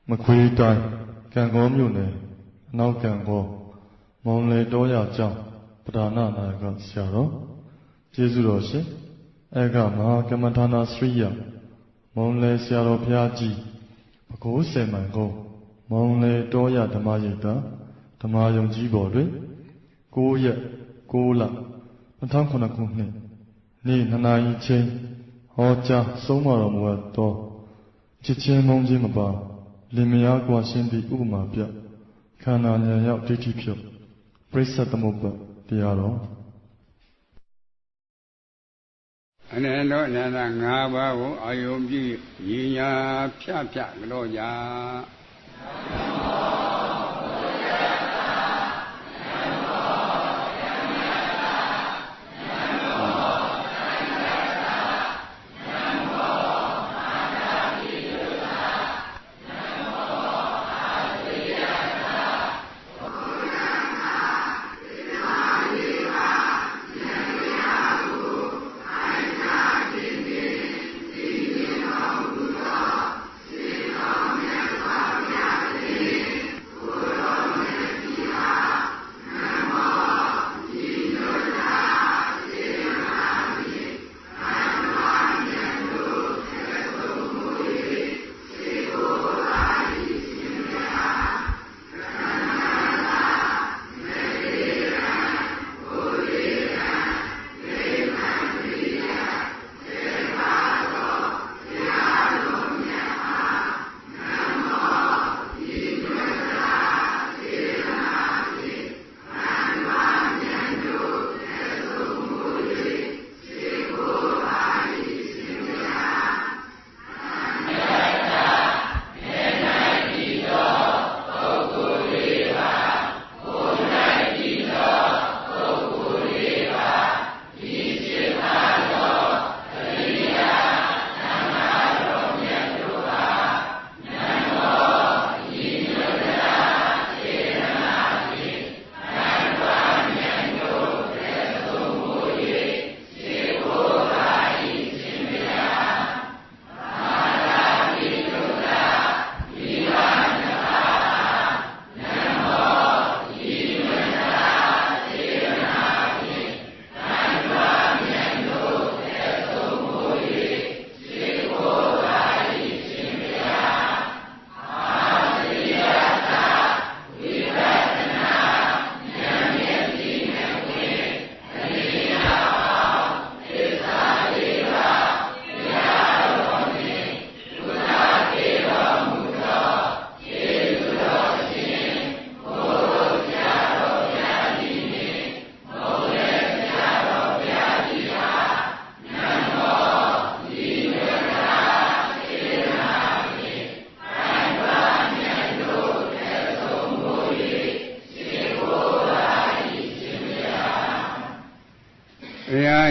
မခွေးတိုင်းကံကောမြို့နယ်အနောက်ကံကောမောင်လေတော်ရကျောင်းပဓာနနာယကဆရာတော်ကျေးဇူးတော်ရှင်ဧကမဟာကမ္မထာနာစရိယမောင်လေဆရာတော်ဘုရားကြီးပဲခူး10မိုင်ကုန်းမောင်လေတော်ရဓမ္မရိပ်သာဓမ္မယုံကြီးပေါ်တွင်9 ရက် 9 လ 2009 ခုနှစ်နေ့2 နာရီချိန်ဟောကြားဆုံးမတော်မူသောချစ်ချင်းမုန်းခြင်းမပါလင်မယားကွာရှင်းသည့်ဥပမာပြခန္ဓာဉာဏ်ရောက်ဒိဋ္ဌိဖြုတ်ပရိစ္ဆေသမုပ္ပါတရားတော်အနန္တအနန္တ5ပါးကိုအာယုံပြုညီညာဖြတ်ကြလို့ကြ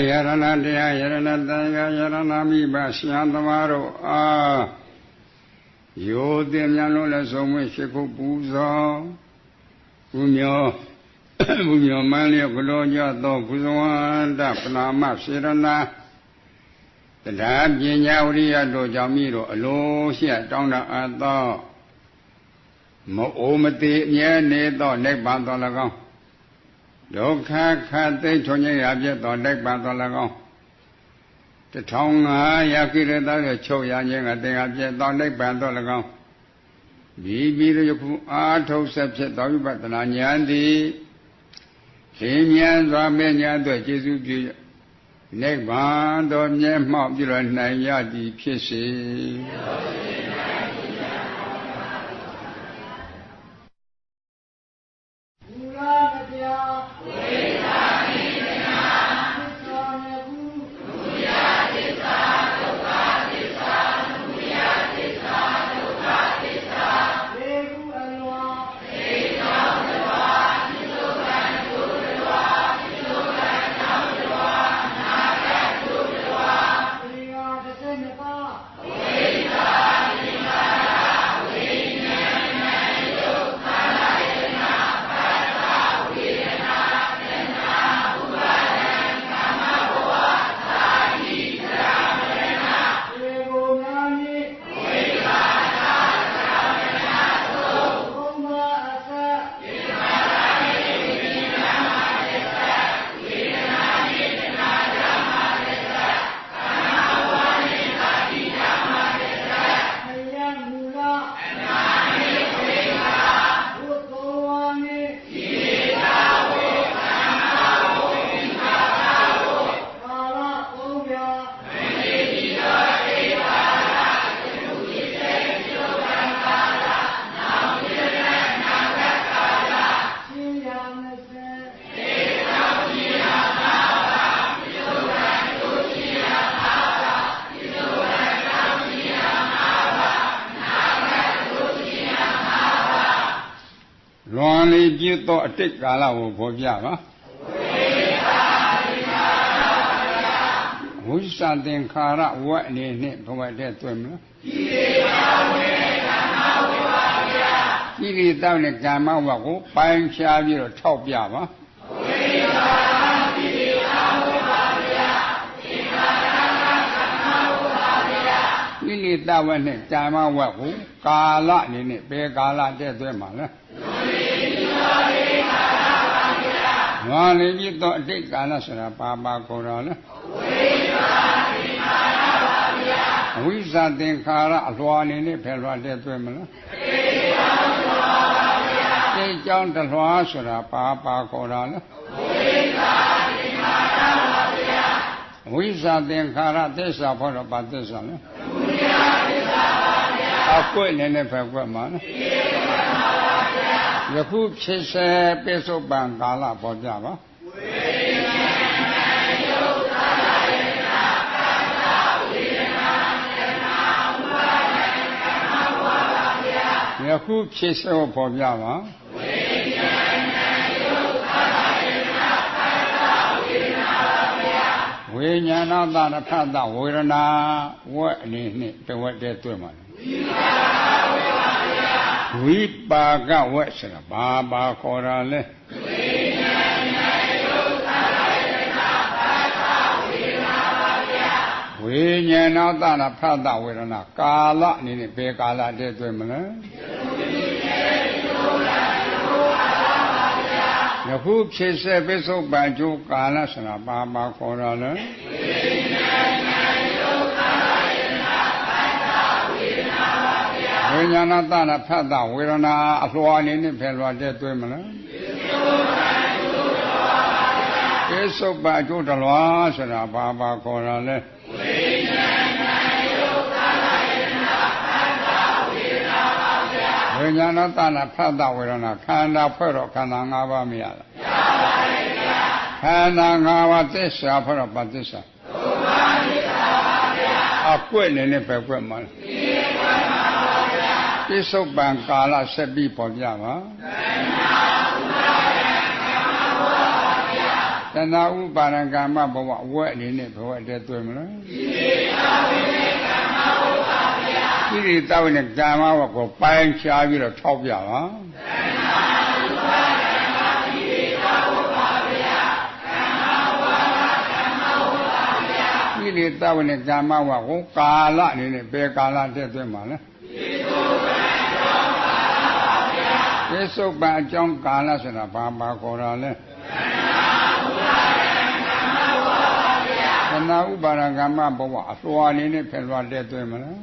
ယရဏတရားယရဏတန်ခါယရဏမိဘဆရာသမားတို့အားယောတင်မြန်လို့လည်းဆုံးမရှိခုပူဇော်ဘုမြောမန်းလျက်ဘလောကြသောဘုဇဝန္တပနာမစေရဏတရားပညာဝရိယတို့ကြောင့်မိတို့အလိုရှိတောင်းတအပ်သောမအိုမတိအမြဲနေသောနိဗ္ဗာန်တော်၎င်းဒုက္ခခသိထွန်ရရပြတ်သောနိဗ္ဗာန်တော်၎င်း1500ကိရသောချုပ်ရခြင်းကတင်အပြတ်သောနိဗ္ဗာန်တော်၎င်းပြီးယခုအာထုတ်ဆက်ဖြစ်သောဝိပဿနာဉာဏ်သည်လင်းမြန်စွာမဲ့ညာအတွက်ကျေစုပြုနိဗ္ဗာန်တော်မျက်မှောက်ပြုရနိုင်ရသည်ဖြစ်စေဝိ ပြသောအတိတ်ကာလကိုဖော်ပြပါဝိသသင်္ခါရဝတ်အနေနဲ့ဘဝတည်းတွေ့မလားကိလေသာနဲ့ကာမဝတ်ကိုပိုင်းခြားပြီးတော့ထောက်ပြပါကိလေသာဝတ်နဲ့ကာမဝတ်ကိုကာလအနေနဲ့ဘယ်ကာလတည်းတွေ့မှာလဲငါလည်းပြတော့အတိတ်ကာလဆိုတာပါခေါ်တော့လဲအဝိဇ္ဇသင်္ခါရအလွှာအနေနဲ့ဖယ်လွှာတည်းတွေ့မလားသိကြောင်းတလွှာဆိုတာပါခေါ်တော့လဲအဝိဇ္ဇသင်္ခါရသစ္စာဖို့တော့ပါသစ္စာလဲအကွက်နေနဲ့ဖယ်ကွက်မှာယခုဖြစ်စေပိစုပန်ကာလပေါ်ကြပါယခုဖြစ်စေပေါ်ပြပါဝိညာဏသရထသဝေဒနာဝတ်အနေနဲ့တဝက်တည်းတွေ့မှာဝိပါကဝတ်ဆိုတာဘာခေါ်တာလဲဝိညာဏသရထသဝေဒနာကာလအနေနဲ့ဘယ်ကာလတည်းတွေ့မလဲယခုဖြစ်စေပိစုပန်ကျိုးကာလဆိုတာဘာခေါ်တာလဲဝိညာဏသနာဖတ်တာဝေဒနာအလွှာအနေနဲ့ဖယ်လွှာတဲ့သွင်းမလားပိစုပန်ကျိုးတလွှာဆိုတာဘာခေါ်တာလဲဝိညာဏသနာဖတ်တာဝေဒနာခန္ဓာဖွဲ့တော့ခန္ဓာ၅ပါးမရလားရပါတယ်ဗျာခန္ဓာ၅ပါးသစ္စာဖွဲ့တော့ဘာသစ္စာသုံးပါးသစ္စာပါဗျာအကွက်နဲ့ပဲကွက်မှာဒီကွက်မှာပါဗျာပိစုပန်ကာလဆက်ပြီးပေါ်ပြပါတဏှာဥပါဒံကာမဘဝအဝတ်အနေနဲ့ဘဝတည်းတွေ့မလားကိရိတာဝိနဲ့ကာမဝတ်ကိုပိုင်းခြားပြီးတော့ထောက်ပြပါကိရိတာဝိနဲ့ကာမဝတ်ကိုကာလအနေနဲ့ဘယ်ကာလတည်းတွေ့မှာလဲပိစုပန်အကြောင်းကာလဆိုတာဘာခေါ်တာလဲတဏှာဥပါဒံကာမဘဝအစွာအနေနဲ့ဖယ်လွှာတဲ့တွေ့မလား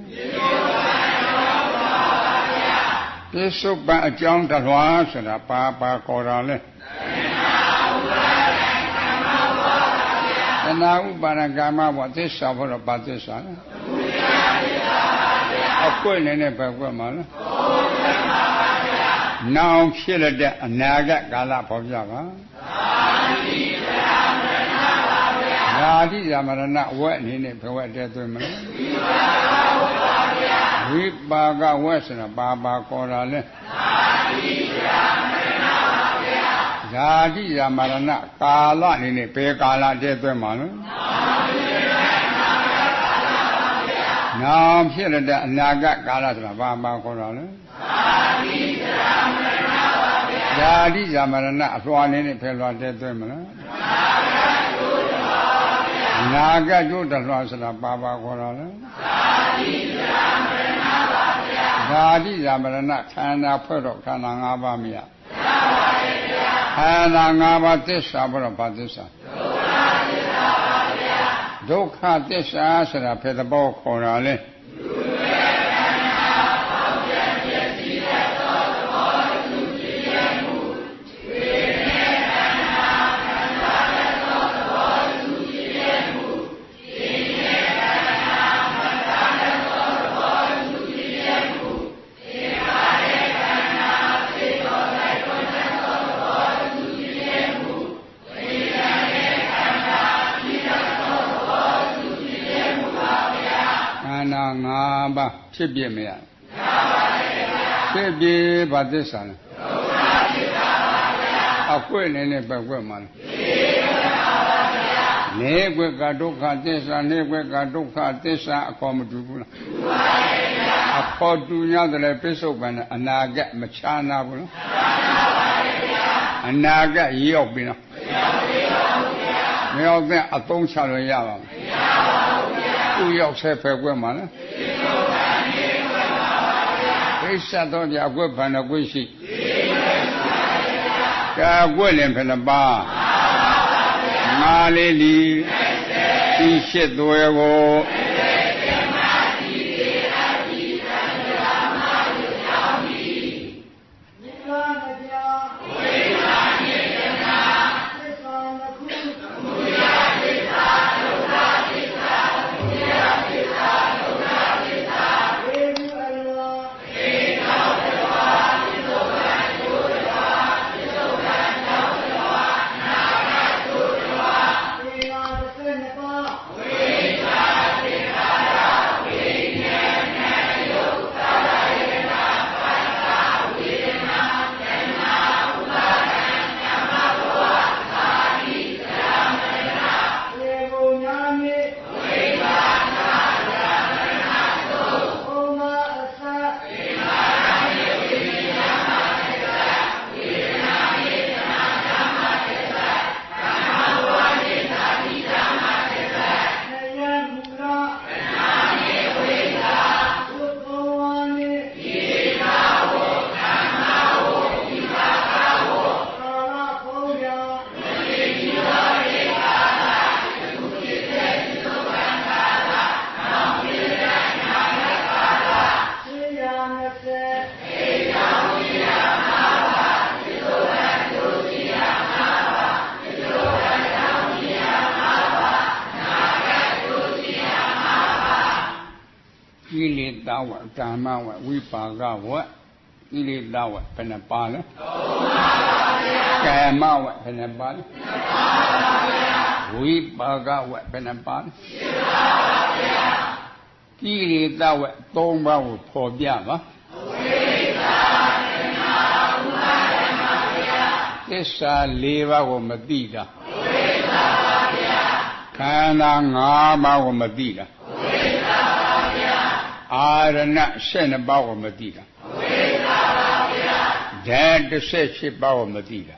ပိစုပန်အကြောင်းတလွှာဆိုတာဘာခေါ်တာလဲတဏှာဥပါဒံကာမဘဝသစ္စာဖို့တော့ဘာသစ္စာလဲအကွက်နေနဲ့ပဲကွက်မှာလဲနောင်ဖြစ်လက်တဲ့အနာဂတ်ကာလပေါ်ပြပါဓာတိဇာမရဏဝက်အနေနဲ့ဘဝတည်းသွင်းမလားဝိပါကဝက်ဆိုတာဘာခေါ်တာလဲဓာတိဇာမရဏကာလအနေနဲ့ဘယ်ကာလတည်းသွင်းမှာလဲနောင်ဖြစ်လက်တဲ့အနာဂတ်ကာလဆိုတာဘာခေါ်တာလဲဓာတိဇာမရဏအစွာအနေနဲ့ဖယ်လွှာတည်းသွင်းမလားနာဂတ်ကျိုးတလွှာဆိုတာဘာခေါ်တာလဲဓာတိဇာမရဏခန္ဓာဖွဲ့တော့ခန္ဓာ၅ပါးမရခန္ဓာ၅ပါးသစ္စာဖွဲ့တော့ဘာသစ္စာဒုက္ခသစ္စာဆိုတာဘယ်သဘောခေါ်တာလဲဖြစ်ပြမရဖြစ်ပြဘာသစ္စာလဲဒုက္ခသစ္စာပါ quê này này phải quê mà nè quê cả đúc cả tết sa nè quê cả đúc cả tết sa có một chút nữa có chút nhau thì lại biết số bên anh naga mà cha na bữa anh naga yêu bên nào yêu bên ở đông cha rồi ya mà tu yêu sẽ phải quê mà nè cái sao đó giờ quê bên nào quê gì cái quê liền phải là ba ngã lê đi đi chết đôi goကာမဝဝိပါကဝဣရိတဝဘယ်နှပါလဲကာမဝဘယ်နှပါလဲဝိပါကဝဘယ်နှပါလဲဣရိတဝသုံးပါးကိုဖော်ပြပါသစ္စာ၄ပါးကိုမသိတာခန္ဓာ၅ပါးကိုမသိတာအာရဏ12ပါးကိုမသိတာဓာတ်18ပါးကိုမသိတာ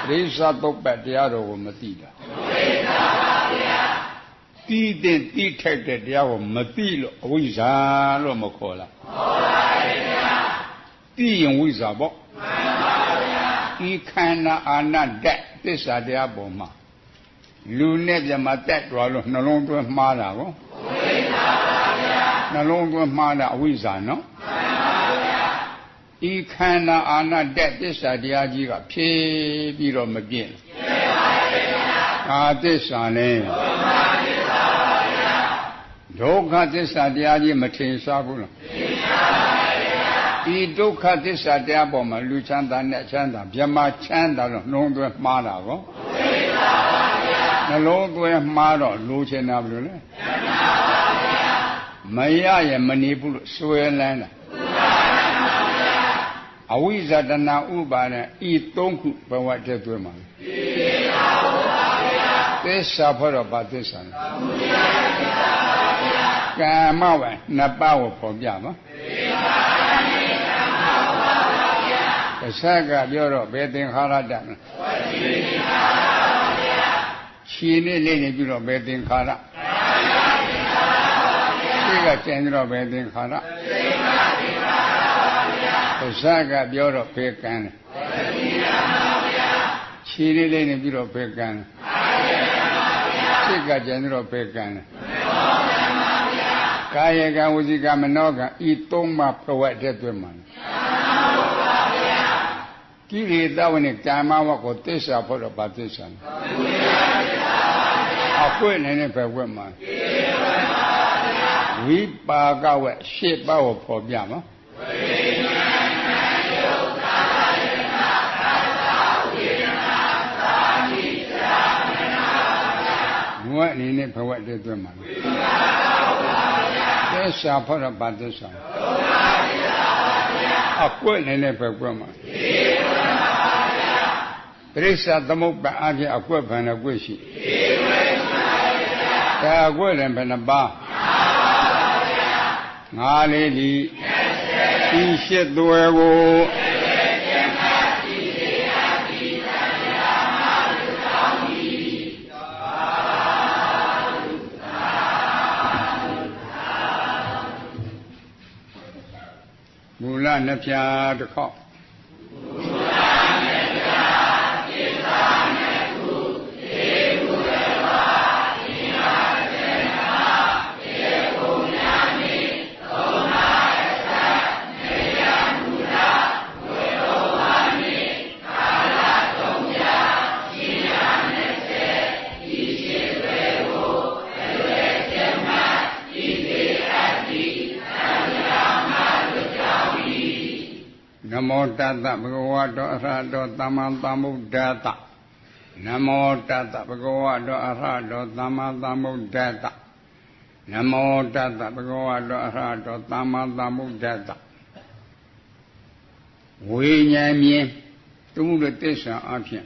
ရိစ္ဆသုပ္ပတရားတော်ကိုမသိတာတိတဲ့တိထိုက်တဲ့တရားကိုမသိလို့အဝိဇ္ဇာလို့မခေါ်လားတိရင်ဝိဇ္ဇာပေါ့ဒီခန္ဓာအာနတ္တသစ္စာတရားပေါ်မှာလူနဲ့ပြမတက်သွားလို့နှလုံးသွင်းမှားတာကိုနှလုံးသွင်းမှားတာအဝိဇ္ဇာနော်ဤခန္ဓာအာနတ္တသစ္စာတရားကြီးကဖြည်းပြီးတော့မပြည့်အာသစ္စာနဲ့ဒုက္ခသစ္စာတရားကြီးမထင်ရှားဘူးလားဤဒုက္ခသစ္စာတရားပေါ်မှာလူချမ်းသာနဲ့ချမ်းသာဗြဟ္မာချမ်းသာလို့နှလုံးသွင်းမှားတာကောနှလုံးသွင်းမှားတော့လူချင်တာဘယ်လိုလဲမရရင်မနေဘူးလို့ဆွဲလန်းတာအဝိဇ္ဇတနာဥပါဒံဤသုံးခုဘဝတည်းသွင်းပါလေသစ္စာဖို့တော့ဘာသစ္စာလဲကာမဝံနှစ်ပါးကိုပေါ်ပြပါသစ္စာကပြောတော့ဘယ်သင်္ခါရတတ်လဲခြေနဲ့လေးနေပြီးတော့ဘယ်သင်္ခါရစိတ်ကကျန်တော့ဘယ်သင်္ခါရသစ္စာကပြောတော့ဘယ်ကံလဲခြေလေးလေးနေပြီးတော့ဘယ်ကံလဲစိတ်ကကျန်တော့ဘယ်ကံလဲကာယကံဝစီကံမနောကံဤသုံးပါးဘဝတည်းသွင်းမှာကိလေသာဝနဲ့ကာမဝကိုသစ္စာဖို့တော့ဘာသစ္စာလဲအကွဲ့နေနဲ့ပဲဝက်မှာဝိပါကဝက်ရှစ်ပါးကိုဖော်ပြမှာဘဝအနေနဲ့ဘဝတည်းသွင်းမှာသစ္စာဖို့တော့ဘာသစ္စာအကွဲ့နေနဲ့ပဲဝက်မှာ တိစ္ဆာသမုပ္ပါအဖြစ်အကွက်ဖန်အကွက်ရှိဒါအကွက်လည်းဘယ်နှပါငါလေးဒီဒီရှစ်သွဲကိုမူလနှစ်ဖြာတစ်ခေါက်နမောတတ္တဘဂဝတောအရဟတောသမ္မာသမ္ဗုဒ္ဓတ္တနမောတတ္တဘဂဝတောအရဟတောသမ္မာသမ္ဗုဒ္ဓတ္တနမောတတ္တဘဂဝတောအရဟတောသမ္မာသမ္ဗုဒ္ဓတ္တဝိညာဉ်မြင်သူမှုတဲ့သစ္စာအဖြစ်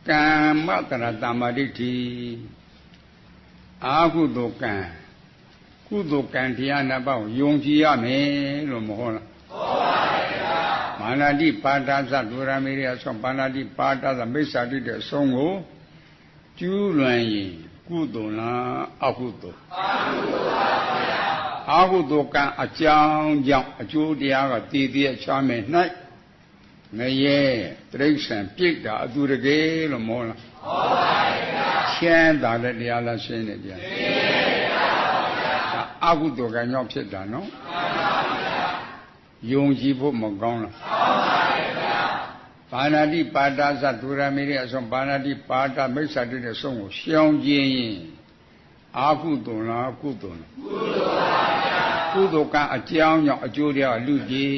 ကမ္မတရတမ္မာဒိဋ္ဌိအာဟုတောကံကုသိုလ်ကံတရားနှစ်ပါးကိုယုံကြည်ရမယ်လို့မဟုတ်လားမာနတိပါဒသဒုရမေရိယဆုံးပါဏာတိပါဒသမိစ္ဆာတိတဲ့အဆုံးကိုကျူးလွန်ရင်ကုသိုလ်လားအကုသိုလ်အကုသိုလ်ကံအကြောင်းကြောင့်အကျိုးတရားကတည်တည်ချမ်းမဲ့၌ငရဲတိရစ္ဆာန်ပြိတ္တာအတူတကယ်လို့မဟုတ်လားဟုတ်ပါဘူးချမ်းသာတဲ့တရားလားရှင်းတဲ့တရားရှင်းပါဘူးအကုသိုလ်ကံကြောင့်ဖြစ်တာနော်ယုံကြည်ဖို့မကောင်းလားပါဏာတိပါဒသဒုရမေရိအဆုံးပါဏာတိပါဒမိစ္ဆာတိတဲ့ဆုံးကိုရှောင်ကျင်ရင်အာကုသိုလ်လားကုသိုလ်လားကုသိုလ်ကအကြောင်းကြောင့်အကျိုးတရားလူကြီး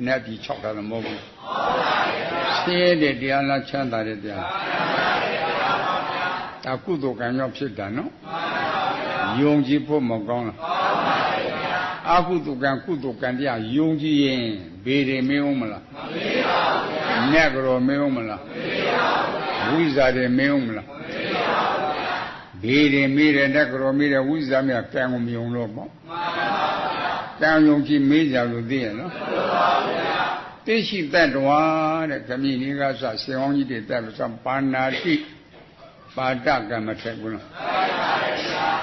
နဲ့ပြီး၆တာလည်းမဟုတ်ဘူးဆင်းရဲတဲ့တရားလားချမ်းသာတဲ့တရားဒါကုသိုလ်ကံကြောင့်ဖြစ်တာနော်ယုံကြည်ဖို့မကောင်းလားအကုသိုလ်ကံကုသိုလ်ကံတရားယုံကြည်ရင်ဘေးတွေမင်းအောင်မလားမမေးပါဘူးမြတ်ကြောမင်းအောင်မလားမမေးပါဘူးဝိဇာတွေမင်းအောင်မလားမမေးပါဘူးဘေးတွေမေးတယ်မြတ်ကြောမေးတယ်ဝိဇာမြတ်ကံကိုမယုံတော့ပေါ့မှန်ပါဗျာကံယုံကြည်မေးကြလို့သိရနော်မှန်ပါဗျာသိရှိတတ်တော်တဲ့ခမည်းကြီးကစဆေဟောင်းကြီးတွေတက်လို့စပါဏာတိပါဒကံမထက်ဘူးလား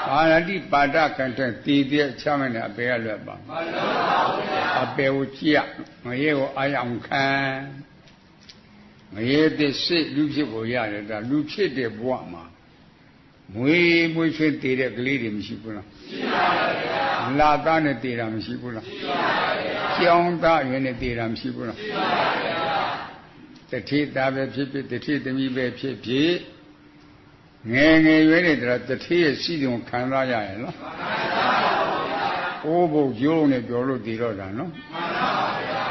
ပါဏာတိပါဒကံထက်တည်တဲ့ချမ်းမဲ့အပေကလွတ်ပါအပေကိုကြည့်ငရဲကိုအာရအောင်ခံငရဲတဲ့စိတ်လူဖြစ်ကိုရတယ်ဒါလူဖြစ်တဲ့ဘဝမှာမွေးချွေးတည်တဲ့ကလေးတွေမရှိဘူးလားရှိပါပါဗျာလာသားနဲ့တည်တာမရှိဘူးလားရှိပါပါဗျာကျောင်းသားအရွယ်နဲ့တည်တာမရှိဘူးလားရှိပါပါဗျာတတိသားပဲဖြစ်ဖြစ်တတိသမီးပဲဖြစ်ဖြစ်ငယ်ငယ်ရွယ်နေတဲ့တတိရဲ့စီစဉ်ခံစားရရဲ့နော်မှန်ပါဗျာအိုးဘုတ်ကျိုးနဲ့ပြောလို့တည်တော့တာနော်မှန်ပါဗျာ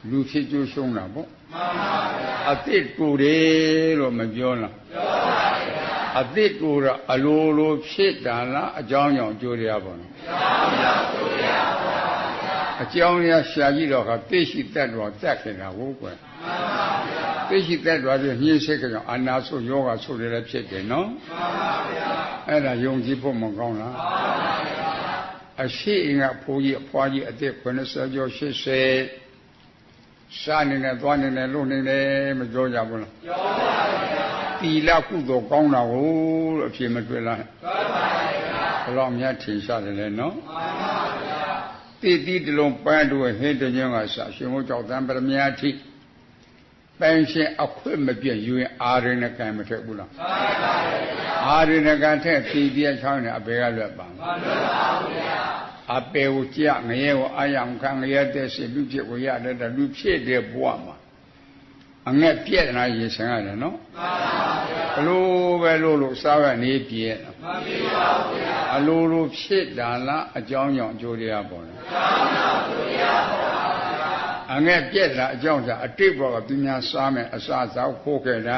လူဖြစ်ကျိုးရှုံးတာပေါ့မှန်ပါဗျာအသစ်တူတယ်လို့မပြောလားပြောပါဗျာအသစ်တူတော့အလိုလိုဖြစ်တာလားအကြောင်းကြောင့်ကျိုးရပါတော့အကြောင်းရရှာကြည့်တော့ကသိရှိတတ်တော့တက်ခင်တာဟုတ်ကွယ်မှန်ပါဗျာသိရှိတတ်တော့ပြညှင်းစိတ်ကြောင့်အာနာဆုယောဂဆုတွေလည်းဖြစ်တယ်နော်မှန်ပါဗျာအဲ့ဒါယုံကြည်ဖို့မကောင်းလားမှန်ပါဗျာအရှိအင်ကဖိုးကြီးအဖွားကြီးအသက်90ကျော်80စားနေနဲ့သွားနေနဲ့လို့နေတယ်မပြောကြဘူးလားပြောပါဗျာတီလာကုသိုလ်ကောင်းတာကိုလို့အဖြစ်မတွေ့လားမှန်ပါဗျာဘယ်တော့မှထင်ရှားတယ်လေနော်မှန်ပါဗျာတိတလုံးပန်းတို့ဟင်းတညွန့်ကစရှင်မိုးကြောက်တံပရမယာတိပန်းရှင်အခွင့်မပြည့်ယူရင်အာရဏကံမထက်ဘူးလားမှန်ပါဗျာအာရဏကံထက်ပြည်ပြည့်ချောင်းနေအပေကလွတ်ပါမှန်ပါဗျာအပေကိုကြငရဲကိုအာယံခံငရဲတဲ့စိလူဖြစ်ကိုရတဲ့လူဖြစ်တဲ့ဘဝမှာအငက်ပြည့်နာရေဆင်ရတယ်နော်မှန်ပါဗျာဘလို့ပဲလို့စားရနေပြည့်မှန်ပါဗျာအလိုလိုဖြစ်တာလားအကြောင်းကြောင့်အကျိုးတရားပေါ်တယ်အကြောင်းကြောင့်အကျိုးတရားပေါ်ပါဗျာအငက်ပြည့်တာအကြောင်းကြောင့်အတိတ်ဘောကသူများစားမယ်အစားစားခိုးခဲ့တာ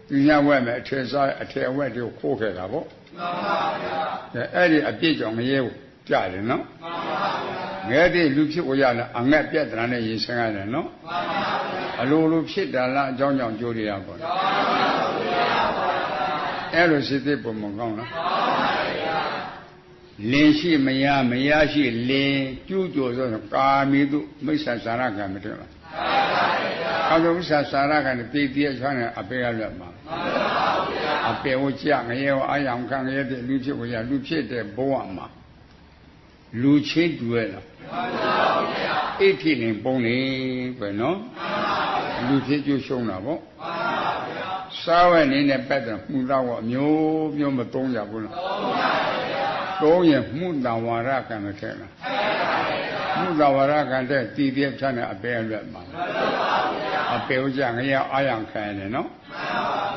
သူများဝက်မယ်အထည်စားအထည်ဝက်တွေကိုခိုးခဲ့တာပေါ့မှန်ပါဗျာအဲ့ဒီအပြစ်ကြောင့်မရဲဘူးကြားတယ်နော်မှန်ပါဗျာငယ်တဲ့လူဖြစ်ကိုရလားအငက်ပြည့်တာနဲ့ရေဆင်ရတယ်နော်မှန်ပါဗျာ အလိုလိုဖြစ်တာလားအကြောင်းကြောင့်ကြိုးရရပါအဲ့လိုစိတ်သိပုံမကောင်းလားလင်းရှိမရရှိလင်းကျူးကျော်ဆိုကာမီတုမိစ္ဆာစာရကံမထင်လားအဘိမိစ္ဆာစာရကံတည်တည်ချမ်းတဲ့အပေရလွတ်မှာအပေဝကြငရေအာယံခံရတဲ့လူဖြစ်ကိုရလူဖြစ်တဲ့ဘဝမှာလူချင်းတူရလားအိဋ္ဌိလင်ပုံနေပဲနော်လူဖြစ်ကျိုးရှုံးတာပေါ့စားဝဲနေနဲ့ပတ်တယ်မှုတော့အမျိုးမသုံးကြဘူးလားသုံးရင်မှုတဝါရကံမထက်လားမှုတဝါရကံတဲ့တည်တည်ချမ်းတဲ့အပေအလွတ်မှာအပေဥကြငရေအာယံခံရတယ်နော်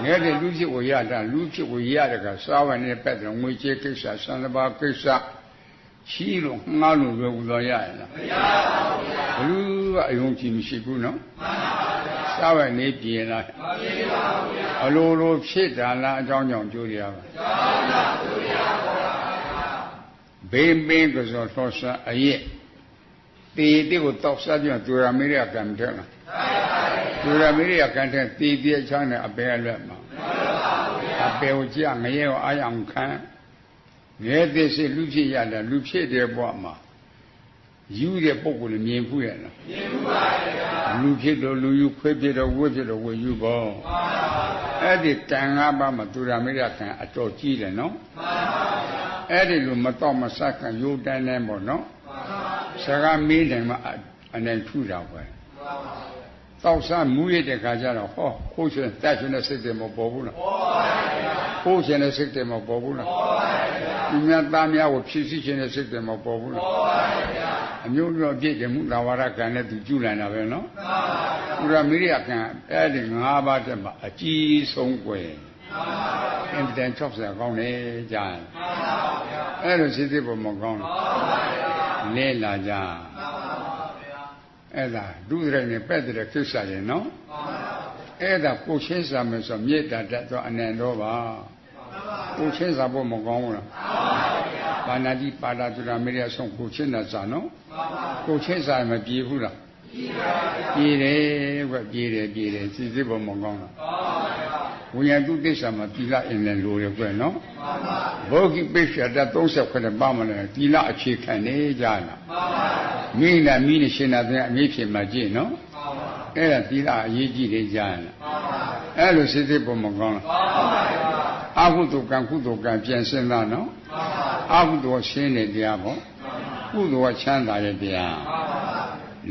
ငယ်တဲ့လူဖြစ်ကိုရတာလူဖြစ်ကိုရတဲ့ကစားဝဲနေပတ်တယ်ငွေကြေးကိစ္စဆန္ဒပါကိစ္စချီးလို့ငှားလို့ပဲဥတော်ရရလားမရပါဘူးဘလူကအယုံကြည်မရှိဘူးနော်စားဝဲနေပြေလားမပြေပါဘူးအလိုလိုဖြစ်တာလားအကြောင်းကြောင့်ကြိုးရပါဘေးပင်ကစောထောဆာအရဲ့တေတိကိုတောက်စားပြသူရမေရိယကံတဲ့လားသူရမေရိယကံတဲ့တေတိချမ်းတဲ့အပေအလွတ်မှာအပေကိုကြငရဲကိုအာယံခံငဲတဲ့စိလူဖြစ်ရတယ်လူဖြစ်တဲ့ဘဝမှာယူတဲ့ပုဂ္ဂိုလ်မြင်ဘူးရဲ့လားမြင်ဘူးပါဗျာလူဖြစ်တော့လူယူခွေးဖြစ်တော့ဝှက်ဖြစ်တော့ဝှက်ယူပေါ့အဲ့ဒီကံ၅ပါးမှာသူရမေရိယကံအတော်ကြီးတယ်နော်အဲ့ဒီလိုမတော့မဆက်ကံယူတန်းနေပေါ့နော်စကားမေးတယ်မှာအနိုင်ထူတာပဲတောက်စားမူရတဲ့ခါကျတော့ဟောခိုးချင်တက်ချင်တဲ့စိတ်တွေမပေါ်ဘူးလားပေါ်ပါဗျာခိုးချင်တဲ့စိတ်တွေမပေါ်ဘူးလားပေါ်ပါဗျာဒီမြတ်သားများကိုဖြည့်ဆည်းခြင်းတဲ့စိတ်တွေမပေါ်ဘူးလားပေါ်ပါဗျာအမျိုးမျိုးပြည့်တယ်မှုသာဝရကံနဲ့သူကျူလန်တာပဲနော်မှန်ပါဗျာဘုရားမိရိယကံအဲ့ဒီ၅ပါးတည်းမှာအကြီးဆုံးကွယ်မှန်ပါဗျာအင်တန်60ကောင်းတယ်ကြာမှန်ပါဗျာအဲ့လိုစိတ်တွေပေါ်မကောင်းဘူးမှန်ပါဗျာလဲလာကြမှန်ပါအဲ့ဒါဒုရနဲ့ပဲ့တဲ့ကိစ္စတွေနော်အဲ့ဒါကိုချင်းစာမယ်ဆိုမြေတာတတ်တော့အနန္တောပါကိုချင်းစာဖို့မကောင်းဘူးလားဘာနာတိပါဒသူရမေရဆုံးကိုချင်းတာစာနော်ကိုချင်းစာမပြေဘူးလားပြေတယ်ကွပြေတယ်စီစစ်ဖို့မကောင်းလားဝိညာဉ်တုတိစ္ဆာမှာတိလအင်းလည်းလိုရကွနော်ဘောဂိပိစ္ဆတာ30ပါမလဲတိလအခြေခံနေကြလားမိနဲ့ရှင်နာတဲ့အမိဖြစ်မှကြည့်နော်အဲ့ဒါသီလအရေးကြီးတယ်ကြားရလားအဲ့လိုစိတ်သိပုံမကောင်းလားအကုသိုလ်ကံကုသိုလ်ကံပြန်စင်းသားနော်အကုသိုလ်ရှင်းတဲ့တရားပေါ့ကုသိုလ်ကချမ်းသာတဲ့တရား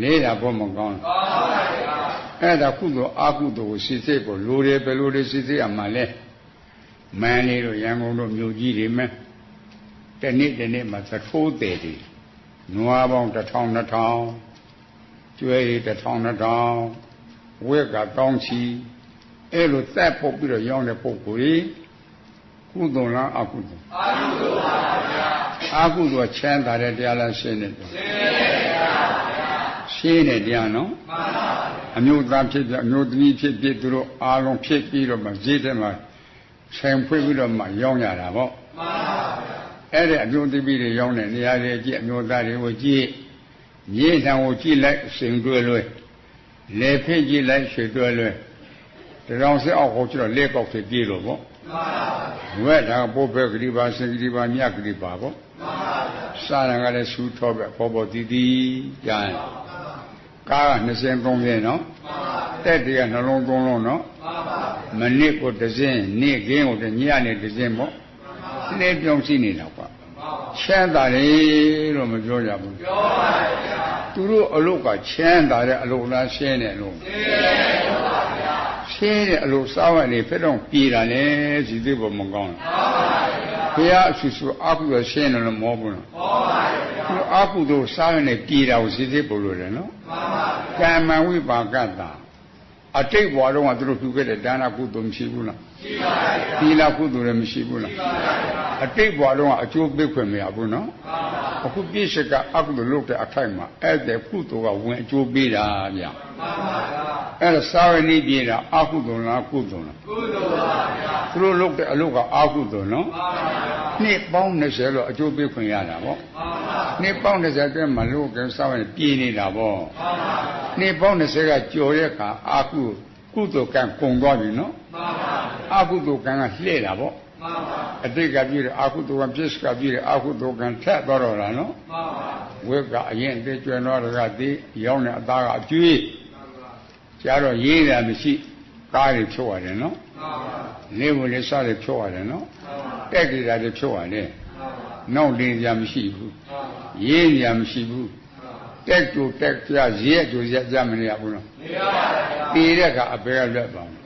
လေးတာပုံမကောင်းလားအဲ့ဒါကုသိုလ်အကုသိုလ်ကိုစိတ်သိပုံလိုတယ်ဘယ်လိုလဲစိတ်သိရမှာလဲမန်းလေးတို့ရန်ကုန်တို့မြို့ကြီးတွေမဲ့တနေ့မှာသထိုးတယ်တွေနွားပေါင်း1000 2000ကျွဲတွေ1000 2000ဝက်ကတောင်းချီအဲ့လိုသက်ပုတ်ပြီးတော့ရောင်းတဲ့ပုဂ္ဂိုလ်ကြီးကုသိုလ်လားအကုသိုလ်အကုသိုလ်ပါဗျာအကုသိုလ်ချမ်းသာတဲ့တရားလားရှင်းတယ်ရှင်းတဲ့တရားနော်မှန်ပါဗျာအမျိုးသားဖြစ်ပြအမျိုးသမီးဖြစ်သူတို့အားလုံးဖြစ်ပြီးတော့မှဈေးထဲမှာဆိုင်ဖွင့်ပြီးတော့မှရောင်းရတာပေါ့မှန်ပါဗျာအဲ့ဒီအမျိုးသမီးတွေရောင်းတဲ့နေရာတွေကြည့်အမျိုးသားတွေကိုကြည့်မြေထံကိုကြည့်လိုက်ရှင်တွဲလွဲလေဖိတ်ကြည့်လိုက်ရှင်တွဲလွဲတောင်စစ်အောက်ကိုကျတော့လက်ကောက်တွေပြေးလို့ပေါ့မှန်ပါဗျာဝဲဒါပိုးပဲကလေးပါစင်ကလေးပါမြတ်ကလေးပါပေါ့မှန်ပါဗျာစာရံကလည်းဆူထောပဲပေါ်တီတီကြာရင်ကားက20 30နော်တက်တည်းကနှလုံး3လုံးနော်မနစ်ကိုတစ်စင်းနေ့ခင်းကိုညနေတစ်စင်းပေါ့လဲပြောင်းရှိနေတာကွာချမ်းသာတယ်လို့မပြောကြဘူးပြောပါဗျာသူတို့အလုတ်ကချမ်းသာတဲ့အလုတ်လားရှင်းတယ်လို့ရှင်းတဲ့အလုတ်စားဝတ်နေဖြစ်တော့ပြေးတာလေစီသေးပေါ်မကောင်းဘူးဘုရားအဆူဆူအကုသိုလ်ရှင်းတယ်လို့မောဘူးနော်မောပါဗျာသူအကုသိုလ်စားရနေပြေးတာကိုစီသေးပေါ်လို့တယ်နော်မှန်ပါဗျာကမ္မဝိပါကတ္တာအတိတ်ဘဝတော့ကသူတို့ပြုခဲ့တဲ့ဒါနကုသိုလ်မရှိဘူးလားရှိပါဗျာသီလကုသိုလ်လည်းမရှိဘူးလားရှိပါဗျာအတိတ်ဘဝတော့အကျိုးပေးခွင့်မရဘူးနော်အခုပြည့်စက်ကအကုသိုလ်လုပ်တဲ့အခိုက်မှာအဲ့တဲ့ကုသိုလ်ကဝင်အကျိုးပေးတာဗျာမှန်ပါဗျာအဲ့ဒါစာဝနေပြေတာအကုသိုလ်လားကုသိုလ်လားကုသိုလ်ပါဗျာသူတို့လုပ်တဲ့အလုပ်ကအကုသိုလ်နော်မှန်ပါဗျာ နှစ်ပေါင်း20လို့အကျိုးပေးခွင့်ရတာပေါ့နှစ်ပေါင်း20အတွင်းမှာလူကစောင်းရင်ပြင်းနေတာပေါ့နှစ်ပေါင်း20ကကြော်တဲ့အခါအာကုသိုလ်ကံကုန်သွားပြီနော်အာကုသိုလ်ကံကလှည့်တာပေါ့အတိတ်ကပြည့်တဲ့အာကုသိုလ်ကပြည့်စကပြည့်တဲ့အာကုသိုလ်ကံထက်သွားတော့တာနော်ဝိကအရင်အသေးကျွမ်းတော့ကသေးရောင်းတဲ့အသားကအကျွေးကျတော့ရေးတာမရှိကားတွေဖြုတ်ရတယ်နော်နေဝင်လေးစားတွေဖြုတ်ရတယ်နော်တက်ကြတာတွေဖြုတ်ရတယ်နောက်လင်းကြမရှိဘူးရေးကြမရှိဘူးတက်တူတက်ကြရဲတူရဲကြမနေရဘူးနော်မရပါဘူးတည်တဲ့ကအပေကလွတ်ပါဘူး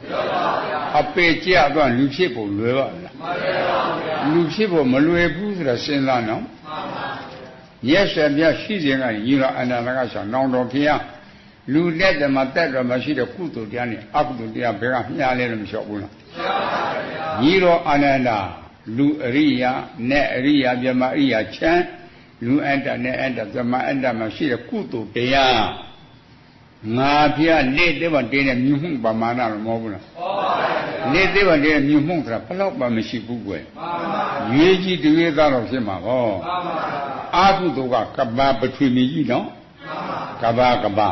အပေကြတော့လူဖြစ်ဖို့လွယ်ပါလားမလွယ်ပါဘူးလူဖြစ်ဖို့မလွယ်ဘူးဆိုတာစဉ်းစားနော်မြတ်စွာဘုရားရှိခြင်းကညီတော်အနန္တကဆောင်နောင်တော်ဖျားလူလက်တမှာတက်တော်မရှိတဲ့ကုသိုလ်တရားနဲ့အကုသိုလ်တရားဘယ်ကမျှလဲလို့မလျှော့ဘူးလားညီတော်အနန္တလူအရိယာနဲ့အရိယာမြမအရိယာချမ်းလူအတ္တနဲ့အတ္တသမအတ္တမှာရှိတဲ့ကုသိုလ်တရားငါဖျားလက်သေးပါတင်းတဲ့မြုံမှုပမာဏလို့မဟုတ်ဘူးလားလက်သေးပါတင်းတဲ့မြုံမှုဆိုတာဘလောက်မှမရှိဘူးကွယ်ရေးကြီးတရွေးသားတော့ဖြစ်မှာဟောအာကုသိုလ်ကကဘာပထဝီမြကြီးနော်ကဘာဘာ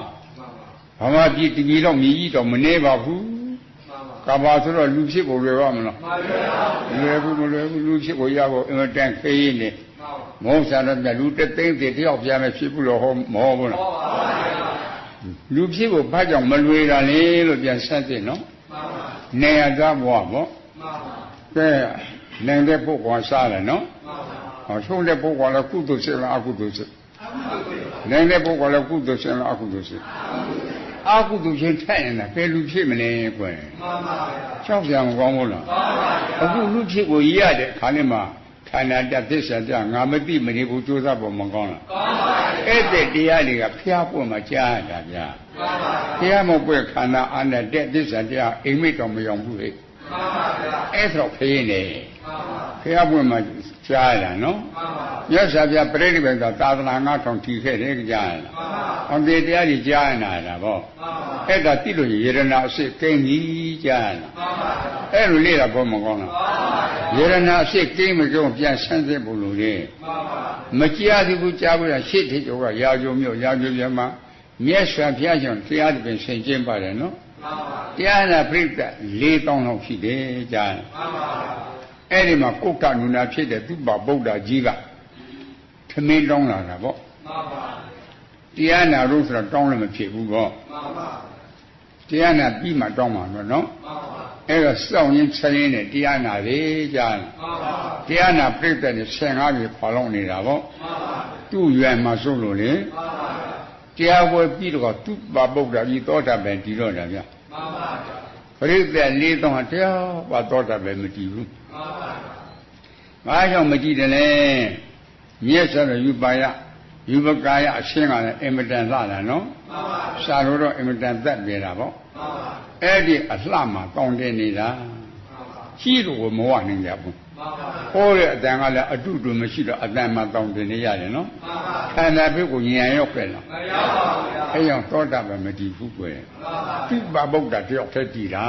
မှပြည်တကြီးတော့မြကြီးတော့မနေပါဘူးကဘာဆိုတော့လူဖြစ်ဖို့လွယ်ပါမလားမလွယ်ဘူးလူဖြစ်ဖို့ရဖို့အင်တန်ခေးနေမောစာတော့လူတသိန်းတယောက်ပြမယ်ဖြစ်ဘူးလို့ဟောမဟုတ်ဘူးလားလူဖြစ်ဖို့ဘာကြောင့်မလွယ်တာလဲလို့ပြန်ဆက်သိနော်နေရသားဘွားပေါ့ကဲနိုင်တဲ့ပုဂ္ဂိုလ်စားတယ်နော်ဟောဆုံးတဲ့ပုဂ္ဂိုလ်လည်းကုသိုလ်ဖြစ်လားအကုသိုလ်ဖြစ်နိုင်တဲ့ပုဂ္ဂိုလ်လည်းကုသိုလ်ဖြစ်လားအကုသိုလ်ဖြစ်အာကုသိုလ်ချင်းထက်ရင်လည်းဘယ်လူဖြစ်မလဲကွယ်မှန်ပါဗျာကြောက်ကြမကောင်းဘူးလားမှန်ပါဗျာအခုလူဖြစ်ကိုရတဲ့ခါနဲ့မှာဌာနတသစ္စာကြငါမသိမနေဘူးကြိုးစားဖို့မကောင်းလားကောင်းပါဗျာအဲ့တဲ့တရားတွေကဖျားပွင့်မှာကြားရတာဗျာမှန်ပါဗျာဖျားမပွင့်ခန္ဓာအာနဲ့တဲ့သစ္စာတရားအိမ်မိတ်တော်မရောက်ဘူးဟဲ့မှန်ပါဗျာအဲ့တော့ဖေးနေမှန်ပါဖျားပွင့်မှာကြားရတာနော်မှန်ပါမြတ်စွာဘုရားပြိဋိဘံသာသနာ9000ထီခဲ့တယ်ကြားရတာမှန်ပါအောင်တဲ့တရားကြီးကြားရတာပေါ့မှန်ပါအဲ့ဒါတိလို့ယေရဏအစစ်ကိန်းကြီးကြားရတာမှန်ပါအဲ့လိုလေ့တာဘောမကောင်းလားမှန်ပါယေရဏအစစ်ကိန်းမကြောင့်ပြန်ဆန်းစစ်ဖို့လို့လေမှန်ပါမကြားသေးဘူးကြားဖို့ရရှေ့ထိကျော်ကရာဇုံမြို့ရာဇုံပြမှာမြတ်စွာဘုရားကြောင့်တရားသဖြင့်ဆင်ကျင်းပါတယ်နော်မှန်ပါတရားနာပြိဋ္ဌ4000လောက်ရှိတယ်ကြားမှန်ပါအဲ့ဒီမှာကုက္ကနုနာဖြစ်တဲ့သူ့ဘာဗုဒ္ဓကြီးကသမင်းတောင်းလာတာပေါ့မှန်ပါတရားနာလို့ဆိုတော့တောင်းလည်းမဖြစ်ဘူးပေါ့မှန်ပါတရားနာပြီးမှတောင်းမှာတော့နော်မှန်ပါအဲ့တော့စောင့်ရင်းဆက်ရင်းနဲ့တရားနာလေကြားမှန်ပါတရားနာပြိဿနဲ့15ပြေခေါ်လုံးနေတာပေါ့မှန်ပါသူ့ရွယ်မှာစိုးလို့လေမှန်ပါတရားပွဲပြီးတော့သူ့ဘာဗုဒ္ဓကြီးသောတာပန်တည်တော့တာဗျမှန်ပါပြိဿ4000ဟာတရားဘာသောတာပန်မတည်ဘူးမှန်ပါဘာကြောင့်မတည်တယ်လဲမြတ်စွာဘုရားယူပါယယူပကာယအရှင်းကလည်းအင်မတန်လှတာနော်မှန်ပါရှာလို့တော့အင်မတန်သက်ပြေတာပေါ့မှန်ပါအဲ့ဒီအလှမှာကောင်းတင်နေတာမှန်ပါရှိလို့မဝနိုင်ကြဘူးမှန်ပါဟောတဲ့အတန်ကလည်းအတုတူမရှိတော့အတန်မှာတောင်းတင်နေရတယ်နော်မှန်ပါခန္ဓာဘိက္ကိုဉာဏ်ရောက်ခဲ့လားမရောက်ပါဘူးဗျာအဲ့ကြောင့်သောတာပန်မတည်ဘူးကွယ်မှန်ပါသူ့ဘာဗုဒ္ဓတယောက်တည်းတည်တာ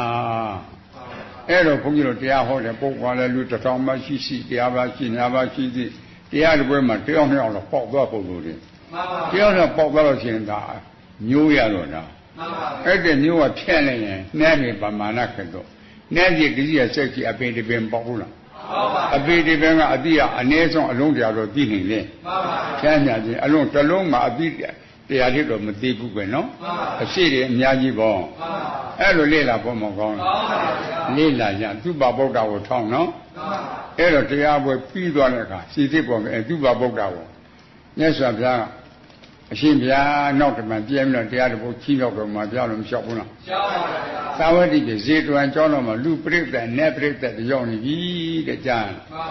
အဲ့တော့ဘုန်းကြီးတို့တရားဟောတဲ့ပုဂ္ဂိုလ်လည်းလူ1000ပါးရှိတရားပါရှိညာပါရှိသည်တရားတစ်ပွဲမှာတယောက်နှစ်ယောက်တော့ပေါက်သွားပုံလို့တယ်မှန်ပါတယောက်တော့ပေါက်သွားလို့ရှိရင်ဒါမျိုးရတော့တာမှန်ပါအဲ့ဒီမျိုးကဖြန့်လိုက်ရင်နှဲနေပမာဏခက်တော့နှဲကြီးတကြီးရစိတ်ကြီးအပင်တပင်ပေါက်ဘူးလားမှန်ပါအပင်တပင်ကအတိအနည်းဆုံးအလုံးတရားတော့ပြီးနေလေမှန်ပါဖြန့်ညာချင်းအလုံးတစ်လုံးမှာအတိတရားထည့်တော့မသိဘူးပဲနော်မှန်ပါအရှိတွေအများကြီးပေါ့မှန်ပါအဲ့လိုလေ့လာဖို့မကောင်းဘူးကောင်းပါဗျာလေ့လာကြသူ့ဘာဗုဒ္ဓကိုထောင်းနော်အဲ့တော့တရားပွဲပြီးသွားတဲ့အခါစီစစ်ပေါ်မယ်သူ့ဘာဗုဒ္ဓကိုမြတ်စွာဘုရားအရှင်ဘုရားနောက်တမန်ပြဲပြီးတော့တရားတစ်ပုဒ်ချီးတော့တော့မှပြောလို့မလျှောက်ဘူးလားလျှောက်ပါဗျာသာဝတိပြေဇေတဝန်ကျောင်းတော်မှာလူပရိသတ်နဲ့ပရိသတ်ရောက်နေပြီတဲ့ကြားမှန်ပါ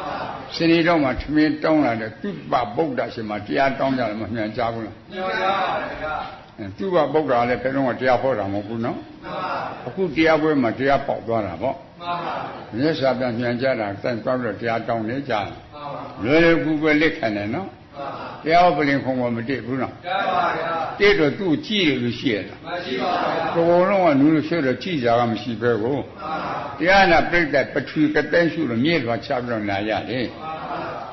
စနေတော့မှထမင်းတောင်းလာတဲ့သူ့ဘာဗုဒ္ဓရှင်မှာတရားတောင်းကြတယ်မမှန်ကြဘူးလားမှန်ပါဗျာသူ့ဘာဗုဒ္ဓလည်းဘယ်တော့မှတရားဟောတာမဟုတ်ဘူးနော်မှန်ပါအခုတရားပွဲမှာတရားပေါက်သွားတာပေါ့မှန်ပါမြတ်စွာဘုရားပြန်ကြတာတန်သွားပြီးတော့တရားတောင်းနေကြတယ်မှန်ပါလွယ်လွယ်ကူကူလက်ခံတယ်နော်တရားပလင်ခုံမမတည့်ဘူးနော်တည့်ပါဗျာတည့်တော့သူ့ကြည့်ရလို့ရှိရတာမရှိပါဘူးဘုံလုံးကနူးလို့ဆွဲတော့ကြည့်ကြတာမရှိပဲကိုတရားနာပြိတ္တပထဝီကတဲ့ရှုလို့မြဲသွားချပြီးတော့နာရတယ်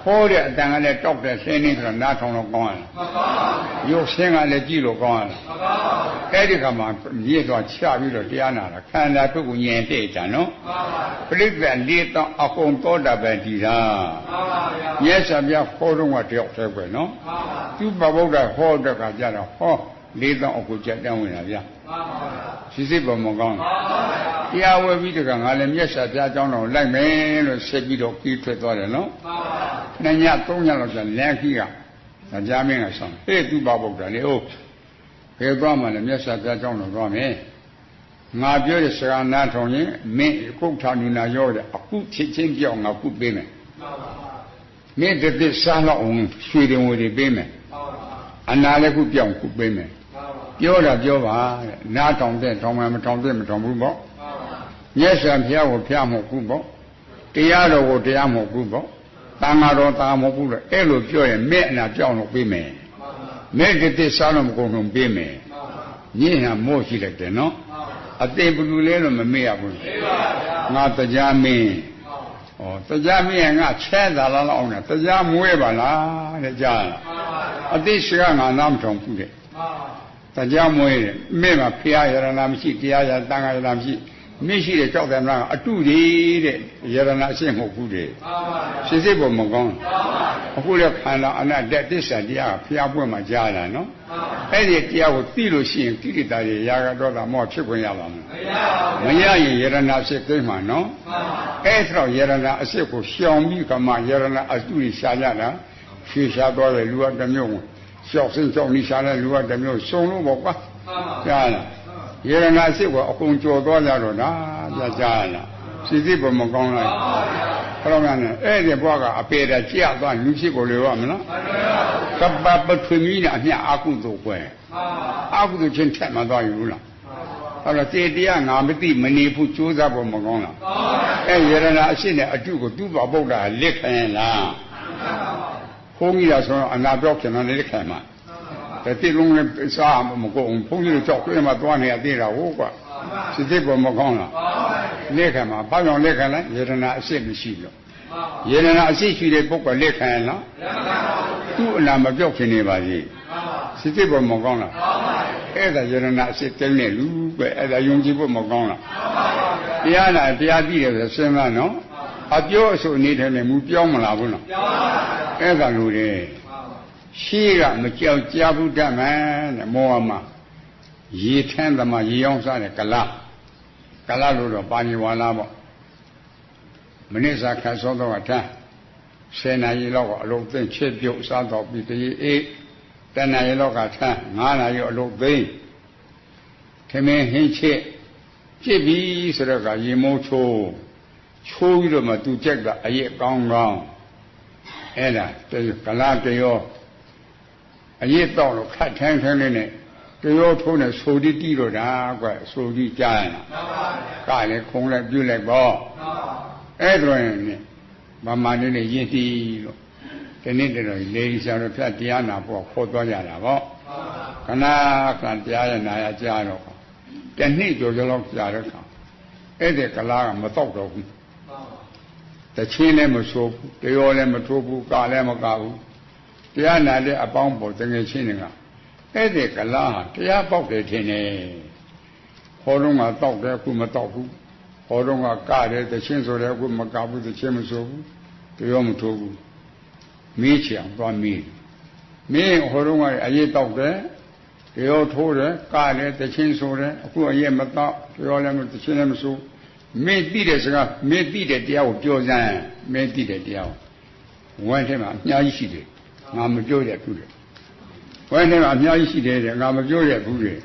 好的，当然来找点山里头拿成了光了，有山啊来记录光了，哎这个嘛，你说下雨了这样了，看来不够年代讲喽，不是在里头阿公多大本地上，也是边好中我掉才怪喏，就把我的好这个家的好。里头我估计单位那边，其实不么讲，第二位为这个俺们也是家长了，来没了设备都给出多了喏，那年冬年了是两批啊，那家门上，哎都把我这里哦，还多嘛了，也是家长了多没，俺表的是俺南昌人，没工厂里那要的，不提前叫俺不背没，没这山了我水的我的背没，俺哪里不标不背没。ပြောတာပြောပါနားထောင်တဲ့ထောင်မှမထောင်တဲ့မထောင်ဘူးပေါ့မျက်စိဖျားကိုဖျားမဟုတ်ဘူးပေါ့တရားတော်ကိုတရားမဟုတ်ဘူးပေါ့တန်ဃာတော်တာမဟုတ်ဘူးလေအဲ့လိုပြောရင်မဲ့အနာကြောက်လို့ပြီးမယ်မဲ့ကတိစားလို့မကုန်လို့ပြီးမယ်ညင်ဟာမို့ရှိလိုက်တယ်နော်အသေးဘလူလဲလို့မမေ့ရဘူးငါတရားမင်းဩတရားမင်းကငါချဲတာလားအောင်နဲ့တရားမွေးပါလားတဲ့ကြားလားအသေးရှိကငါနားမထောင်ဘူးတဲ့တရားမွေးတယ်မိမဖျားရဏမရှိတရားရတန်ခါရဏမရှိမရှိတဲ့ကြောက်တယ်မလားအတုတွေတဲ့ရဏအရှင်းမဟုတ်ဘူးတဲ့စစ်စစ်ပေါ်မကောင်းအခုလည်းခန္ဓာအနတ္တတစ္ဆာတရားဖျားပွင့်မှကြားလာနော်အဲ့ဒီတရားကိုသိလို့ရှိရင်ကိလေသာတွေရာဂဒေါသမောဟဖြစ်ခွင့်ရပါမလားမရရင်ရဏအရှင်းကိမှနော်အဲ့ဒါရဏအရှင်းကိုရှောင်ပြီးကမှရဏအတုတွေရှားကြတာဖြေရှားသွားတယ်လူကတစ်မျိုး小生小你下来，如果这没有收入不管，家了，也让那些我工作多了了啦，家了，实际不么讲了，后面呢，哎，这包个别的阶段有些过来我们了，他不推米了，你阿公都会，阿公都真天嘛都有了，好了，这点俺们对门内部就在不么讲了，哎，也让那现在这个都把包的离开了。ဘုန်းကြီးကဆိုတော့အနာပြောခင်တယ်လက်ခံမှာတဲ့တိလုံးနဲ့စားမကုန်ဘုန်းကြီးတို့ကြောက်တွေ့မှသွားနေရသေးတာဟုတ်ကွာစိတ်ပေါ်မကောင်းလားလက်ခံမှာဘာကြောင့်လက်ခံလဲယေရနာအရှိမရှိလို့ယေရနာအရှိရှိတဲ့ပုဂ္ဂိုလ်လက်ခံလားသူ့အနာမပြောခင်နေပါစေစိတ်ပေါ်မကောင်းလားအဲ့ဒါယေရနာအရှိတင်းနေလူပဲအဲ့ဒါယုံကြည်ဖို့မကောင်းလားတရားနာတရားသိတယ်ဆိုစဉ်းစားနော်အပြောအဆိုနေတယ်လည်းမူပြောမလားဘူးနော်အဲ့ဒါလိုလေရှိကမကြောက်ကြဘူးတတ်မှန်တဲ့မောဟမှာရေထမ်းသမားရေအောင်စားတဲ့ကလလို့တော့ပါဏိဝါလာပေါ့မနစ်စာခတ်စောတော့ထမ်း10 နာရီလောက်ကအလုံးသိမ့်ချစ်ပြုတ်စားတော့ပြီးတရေအေး10 နာရီလောက်ကထမ်း9 နာရီအလုံးသိမ့်ထမင်းဟင်းချစ်ပြီးဆိုတော့ကရေမိုးချိုးပြီးတော့မှသူကြက်ကအရက်ကောင်းအဲ့ဒါကလာတရောအရက်တော့လို့ခတ်ထန်းလေးနဲ့တရောထိုးနဲ့ဆိုဒီတီးတော့တာကွဆိုဒီကြားရတာကလည်းခုံလိုက်ပြုတ်လိုက်ပေါ့အဲ့ဒါရင်မမလေးနဲ့ယဉ်တီးလို့ဒီနေ့တော့လေဒီဆောင်တော့ဖြတ်တရားနာပေါ့ခေါ်သွားကြတာပေါ့ခဏတရားရနာရကြားတော့တနေ့ကျော်လောက်ကြားတဲ့ခါအဲ့ဒီကလာကမတော့တော့ဘူးတချင်းလည်းမဆိုးဘူးတရောလည်းမထိုးဘူးကလည်းမကဘူးတရားနာတဲ့အပေါင်းပေါ်တငယ်ချင်းတွေကအဲ့ဒီကလားဟာတရားပေါက်တယ်ထင်တယ်ဟောတော့ကတောက်တယ်အခုမတောက်ဘူးဟောတော့ကကတယ်တချင်းဆိုတယ်အခုမကဘူးတချင်းမဆိုးဘူးတရောမထိုးဘူးမီးချအောင်သွားမီးဟောတော့ကအရေးတောက်တယ်တရောထိုးတယ်ကတယ်တချင်းဆိုတယ်အခုအရေးမတောက်တရောလည်းတချင်းလည်းမဆိုးမင်းသိတဲ့စကားမင်းသိတဲ့တရားကိုပြောစမ်းမင်းသိတဲ့တရားကိုဝမ်းထဲမှာအများကြီးရှိတယ်ငါမပြောရဘူးတဲ့ဝမ်းထဲမှာအများကြီးရှိတယ်တဲ့ငါမပြောရဘူးတဲ့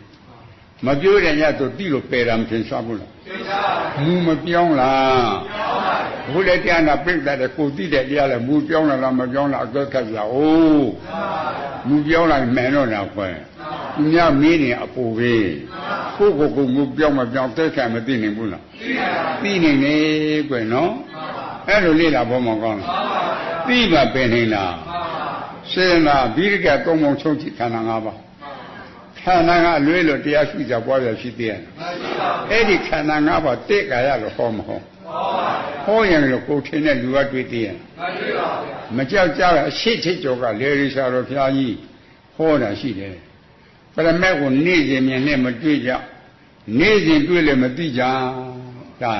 မပြောတဲ့ညတော့သိလို့ပယ်တာမထင်ရှားဘူးလားသိရှားမူမပြောင်းလားပြောင်းပါဘူးဘုလည်းတရားနာပြိတ္တတဲ့ကိုသိတဲ့တရားလည်းမူပြောင်းလားမပြောင်းလားအကဲခတ်ကြအိုးမူပြောင်းလိုက်မယ်တော့တော့ခွဲသူများမင်းနေအပူပဲကိုမူပြောင်းမပြောင်းတဲ့ခံမသိနိုင်ဘူးလားသိနိုင်နေကွယ်နော်အဲ့လိုလေ့လာဖို့မကောင်းလားသိမှပင်နိုင်လားစေနာဘိရိကသုံးပုံချုပ်ကြည့်ခန္ဓာ၅ပါးခန္ဓာကအလွဲလို့တရားရှိကြပွားရရှိသေးတယ်အဲ့ဒီခန္ဓာ၅ပါးတိတ်ကာရလို့ဟောမဟုတ် ဟောရင်လို့ကိုထင်းတဲ့လူကတွေ့သေးရဲ့မကြောက်ကြအရှိတ်ချစ်ကြောကလေရီရှာတော်ဘုရားကြီးဟောတာရှိတယ်ပရမတ်ကိုနေ့စဉ်မြင်နဲ့မတွေ့ကြနေ့စဉ်တွေ့လည်းမသိကြဒါ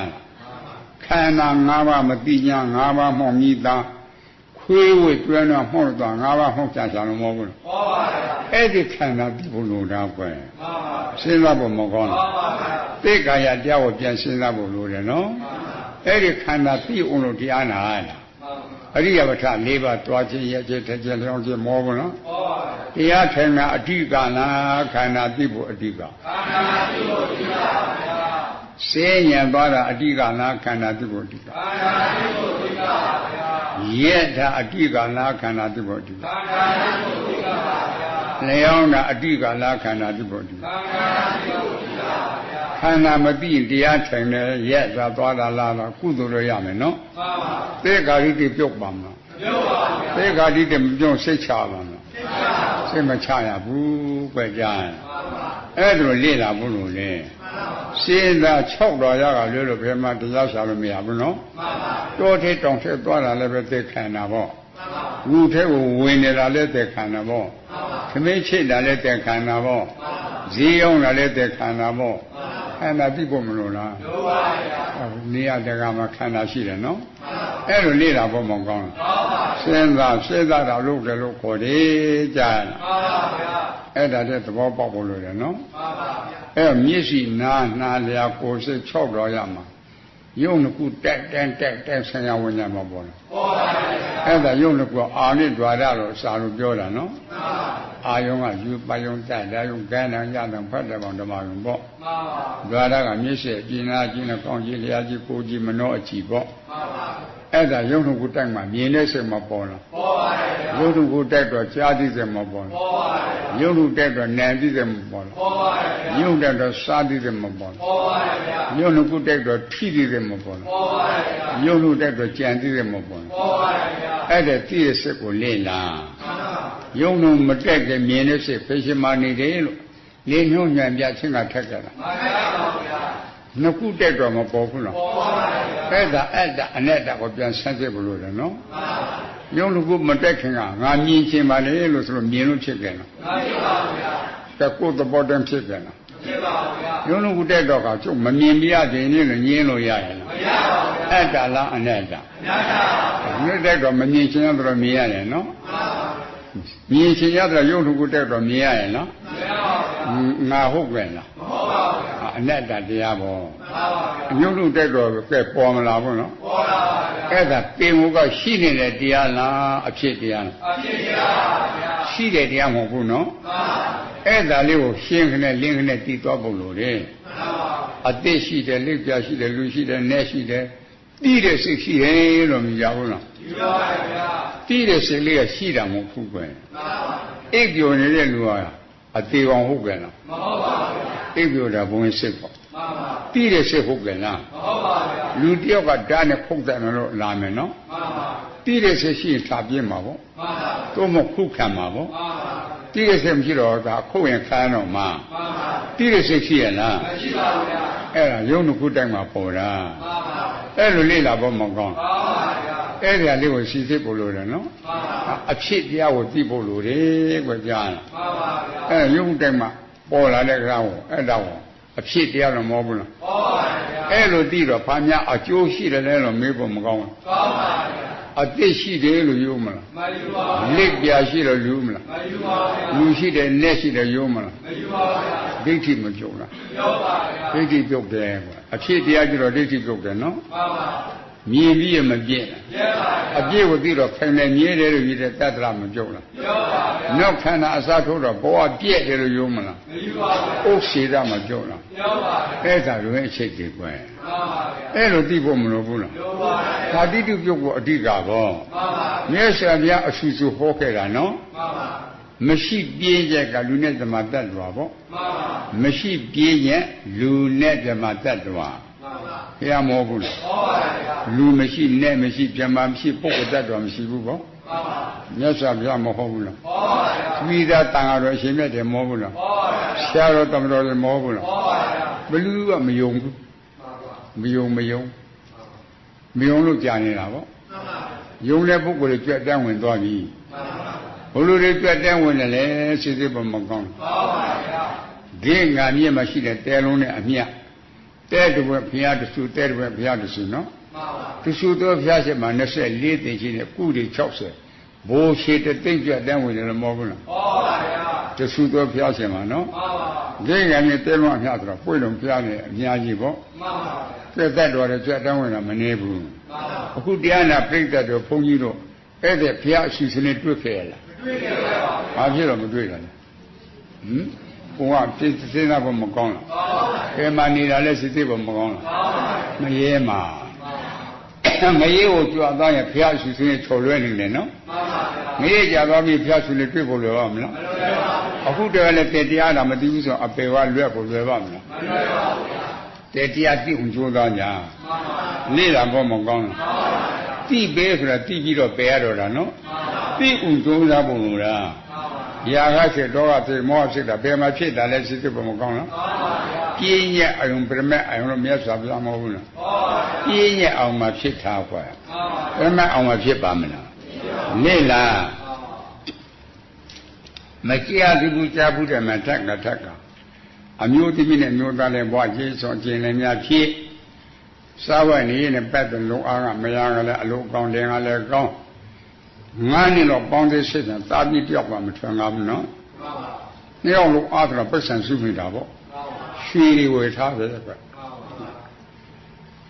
ခန္ဓာ၅ပါးမသိကြ၅ပါးမှောင်မြည်သားခွေးဝဲတွဲတော့မှောက်တော့၅ပါးမှောက်ချရှာလို့မဟုတ်ဘူးအဲ့ဒီခန္ဓာဒီဘုလိုတာကွယ်စဉ်းစားဖို့မကောင်းဘူးသိက္ခာရတရားကိုပြန်စဉ်းစားဖို့လိုတယ်နော်အဲ့ဒီခန္ဓာသိအောင်လို့တရားနာရတာအရိယဝဋ္ဌ၄ပါးတွားခြင်းရခြင်းထခြင်းလျောင်းခြင်းမောဘူးနော်တရားထိုင်တာအဓိကလားခန္ဓာသိဖို့အဓိကစေဉဏ်သွားတာအဓိကလားခန္ဓာသိဖို့အဓိကရက်တာအဓိကလားခန္ဓာသိဖို့အဓိကလျောင်းတာအဓိကလားခန္ဓာသိဖို့အဓိကခန္ဓာမသိရင်တရားထိုင်တယ်ရက်သွားတာလားကုသိုလ်လို့ရမယ်နော်သေခါရိတိပြုတ်ပါမလားသေခါရိတိမပြုတ်စိတ်ချပါမလားစိတ်မချရဘူးကြွယ်ကြရင်အဲ့ဒါလေ့လာဖို့လို့လေစေသာ6တော်ရကလွဲလို့ဘယ်မှာတရားရှာလို့မရဘူးနော်တောထဲတောင်ထဲသွားတာလည်းပဲသိခန္ဓာပေါ့လူထဲကိုဝင်နေတာလည်းသိခန္ဓာပေါ့သမင်းချိတ်တာလည်းသိခန္ဓာပေါ့ဈေးရောက်တာလည်းသိခန္ဓာပေါ့ခန္ဓာသိဖို့မလို့လားလိုပါဗျာနေရာတကာမှာခန္ဓာရှိတယ်နော်အဲ့လိုလေ့လာဖို့မကောင်းဘူးစဉ်းစားတာလို့တယ်လို့ခေါ်တယ်ကြားလားမှန်ပါဗျာအဲ့ဒါတဲ့သဘောပေါက်ဖို့လိုတယ်နော်မှန်ပါဗျာအဲ့မျက်စိနားနှာလျာကိုယ်စိတ်6တော်ရမှာယုံတစ်ခုတက်ဆံရဝင်ရမှာပေါ့လေပေါ်ပါဗျာအဲ့ဒါယုံတစ်ခုအာနိဒွါရလို့စာလို့ပြောတာနော်မှန်ပါအာယုံကယူပယုံတက်ဒါယုံကန်းတန်ရတန်ဖတ်တယ်ကောင်ဓမ္မယုံပေါ့မှန်ပါဒွါရကမျက်စိအကျဉ်းနာကျဉ်းနဲ့ကောင်းကြီးလျာကြီးကိုကြီးမနှောအကြည့်ပေါ့မှန်ပါအဲ့ဒါယုံတစ်ခုတက်မှမြင်တဲ့စိတ်မပေါ်လားပေါ်ပါဗျာယုံတစ်ခုတက်တော့ကြားသိစိတ်မပေါ်လားပေါ်ပါဗျာယုံတစ်တက်တော့နာမ်သိစိတ်မပေါ်လားပေါ်ပါဗျာယုံတက်တော့စားသိစိတ်မပေါ်လားပေါ်ပါဗျာယုံတစ်ခုတက်တော့ထိသိစိတ်မပေါ်လားပေါ်ပါဗျာယုံတစ်တက်တော့ကြံသိစိတ်မပေါ်လားပေါ်ပါဗျာအဲ့ဒါသိရစိတ်ကိုလေ့လာယုံလုံးမတက်တဲ့မြင်တဲ့စိတ်ဖေရှင်မာနေတယ်လို့လေညွှန်ညံပြချင်းကထက်ကြတာမှန်ပါဗျာနှစ်ခုတက်တော့မပေါ်ဘူးလားပေါ်ပါဗျာအဲ့ဒါအနတ္တကိုပြန်ဆန်းစစ်ဖို့လို့တယ်နော်မှန်ပါယုံတစ်ခုမတက်ခင်ကငါမြင်ချင်းပါလေလို့ဆိုလို့မြင်လို့ဖြစ်ကြတယ်မှန်ပါဗျာတကုသဘောတည်းဖြစ်ကြတယ်ဖြစ်ပါဗျာယုံတစ်ခုတက်တော့ကကျုပ်မမြင်ပြရခြင်းနဲ့ညင်းလို့ရရဲ့လားမရပါဘူးဗျာအတ္တလားအနတ္တအနတ္တပါဗျာမြင်တက်တော့မမြင်ချင်းရတော့မြင်ရတယ်နော်မှန်ပါမြင်ချင်းရတော့ယုံတစ်ခုတက်တော့မြင်ရရဲ့နော်မရပါဘူးငါဟုတ်ကြလားမဟုတ်ပါဘူးဗျာအနတ္တတရားပေါ့မှန်ပါဗျာယုံတစ်တက်တော့ကဲပေါ်မလာဘူးနော်ပေါ်လာပါဗျာအဲ့ဒါပင်ကိုကရှိနေတဲ့တရားလားအဖြစ်တရားလားအဖြစ်တရားပါဗျာရှိတဲ့တရားမဟုတ်ဘူးနော်မှန်ပါအဲ့ဒါလေးကိုရှင်းခနဲ့လင်းခနဲ့တည်သွားဖို့လိုတယ်မှန်ပါအသက်ရှိတယ်လက်ပြရှိတယ်လူရှိတယ်နတ်ရှိတယ်တီးတဲ့စိတ်ရှိတယ်လို့မပြောဘူးလားပြောပါဗျာတီးတဲ့စိတ်လေးကရှိတာမဟုတ်ဘူးကွယ်မှန်ပါအိပ်ပျော်နေတဲ့လူကအသေးကောင်ဟုတ်ကြလားမဟုတ်ပါဘူးအိပ်ပျော်တာဘုံစိတ်ပေါ့မှန်ပါတီးတဲ့စိတ်ဟုတ်ကြလားမဟုတ်ပါဘူးလူတယောက်ကဓာတ်နဲ့ဖုတ်တယ်လို့လာမယ်နော်မှန်ပါတီးတဲ့စိတ်ရှိရင်သာပြင်းမှာပေါ့မှန်ပါတော့မခုခံမှာပေါ့မှန်ပါတီးတဲ့စိတ်မရှိတော့ဒါခုတ်ရင်ခမ်းတော့မှာမှန်ပါတီးတဲ့စိတ်ရှိရလားမရှိပါဘူးဗျာအဲ့ဒါယုံတစ်ခုတိုင်းမှာပေါ်တာမှန်ပါအဲ့လိုလေ့လာဖို့မကောင်းပါဘူးဗျာအဲ့ဒါလေးကိုစီစစ်ဖို့လိုတယ်နော်မှန်ပါအဖြစ်တရားကိုသိဖို့လိုတယ်ကွကြားလားမှန်ပါဗျာအဲ့ယုံတိုင်းမှာပေါ်လာတဲ့ကောင်ကိုအဲ့ဒါကိုအဖြစ်တရားတော့မဟုတ်ဘူးလားပေါ်ပါဗျာအဲ့လိုသိတော့ဘာများအကျိုးရှိတယ်လဲလို့မေးဖို့မကောင်းဘူးကောင်းပါဗျာအသက်ရှိတယ်လို့ယူမလားမယူပါဘူးလက်ပြရှိတယ်ယူမလားမယူပါဘူးလူရှိတယ်လက်ရှိတယ်ယူမလားမယူပါဘူးဒိဋ္ဌိမပြုတ်လားပြုတ်ပါဗျာဒိဋ္ဌိပြုတ်တယ်ကွာအဖြစ်တရားကျတော့ဒိဋ္ဌိပြုတ်တယ်နော်မှန်ပါမြင်ပြီးရမပြည့်လားပြည့်ပါဗျာအပြည့်ကိုသိတော့ခိုင်နေမြဲတယ်လို့ယူတဲ့တတ္တရမပြုတ်လားပြုတ်ပါဗျာနောက်ခန္ဓာအစားထိုးတော့ဘဝပြည့်တယ်လို့ယူမလားမယူပါဘူးဥစ္စေတမပြုတ်လားပြုတ်ပါဗျာအဲ့ဒါလိုအချက်တွေကွာမှန်ပါဗျာအဲ့လိုသိဖို့မလိုဘူးလားလိုပါဗျာဒါတိတုပြုတ်ကိုအဓိကပေါ့မှန်ပါမြတ်စွာဘုရားအဆူဆူဟောခဲ့တာနော်မှန်ပါမရှိပြင်းချက်ကလူနဲ့ဓမ္မတ attva ပေါ့မှန်ပါမရှိပြင်းချက်လူနဲ့ဓမ္မတ attvaဘုရားမဟုတ်ဘူးလားဟုတ်ပါဗျာလူမရှိနဲ့မရှိပြမမရှိပုဂ္ဂိုလ်တ attva မရှိဘူးပေါ့မှန်ပါမြတ်စွာဘုရားမဟုတ်ဘူးလားဟုတ်ပါဗျာသီတာတန်ဃာတော်အရှင်မြတ်တယ်မဟုတ်ဘူးလားဟုတ်ပါဗျာဆရာတော်တမတော်တယ်မဟုတ်ဘူးလားဟုတ်ပါဗျာဘလူကမယုံဘူးမယုံ用路家里了不？用来不过来决单位多比，后来的决单位来谁都不么讲。这俺面嘛是在带龙的面，带着我平常的书，带着我平常的书喏。这书都平时嘛那是历代性的固定教材，不写的定决单位的毛病了。这书都平时嘛喏。这俺面带龙平时了，会龙平时面几不？这带着的决单位了没内部。后天呢，平时就碰见了，而且平时是那对开了。啊，这怎么对了？我这那不没讲了，哎嘛，你那是这不没讲了，没有嘛，没有我主要当然平时是那操练的呢，没有家长们平时那对不了嘛了，后头呢在底下他们都说啊，白话略不略吧嘛了，在底下地方做当家，你那不没讲了，地白出来地比着白着了喏，地方做那不弄了。牙牙吃多啊，这毛吃的，别嘛吃的来吃这不么讲了。今年哎用不是买，哎用了没啥不啥毛病了。今年俺们吃茶块，别买俺们吃白么了。你啦，没家的不家不的嘛，这个，俺有的民呢，有的来挖起上进来面吃，3万年呢，摆的路啊，没样个来路讲连啊来讲。俺你老帮这事情，咋地掉我们穿俺们呢？你要路阿头不生水没打不？水里为啥子这个？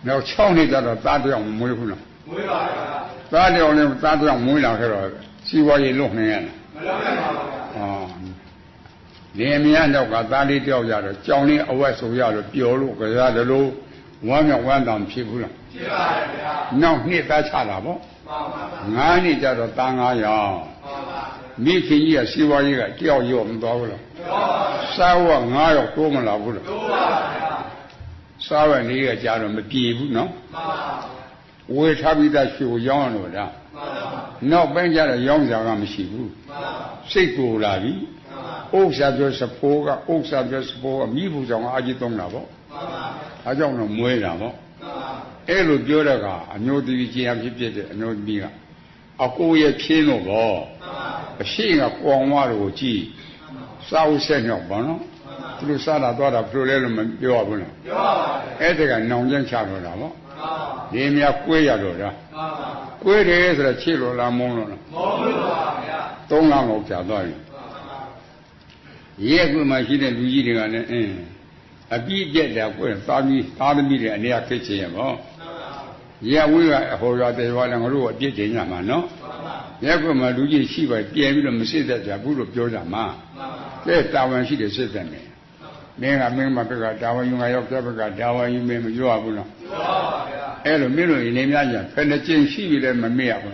要抢你家的咋掉我没回来？咋掉呢？咋掉没了？是吧？几万一弄年了。啊，连面的话咋地掉下来？叫你额外收下来，标路个啥的路，完当皮肤了。那你咋查了不？俺呢叫做打俺羊，每天也希望一个钓鱼我们多了，3万俺要多么了不了，3万你个家人们比不能，为啥比他学养了的？那本家的养家俺们媳妇，谁多了比？30个，30个，米不上阿几东了不？他叫那没了不？哎，路标那个，牛的这样去别的，牛的个，过夜偏了不？现在光瓦路基，3、5、6年不了，这啥大多大出来了没标不了？哎，这个农经掐着了不？里面贵呀着的，贵的是7路了蒙了，东南路家多的，也不嘛现在路基这个呢，比别的贵，大的比的你也可以吃嘛。也为了后边在话两个路别这样嘛喏，也不嘛路基西边边边么现在在不如标上嘛，这台湾是的是真的，明嘛这个台湾用要这个台湾用没有啊不能，哎了没了你面讲，反正进西边没有不，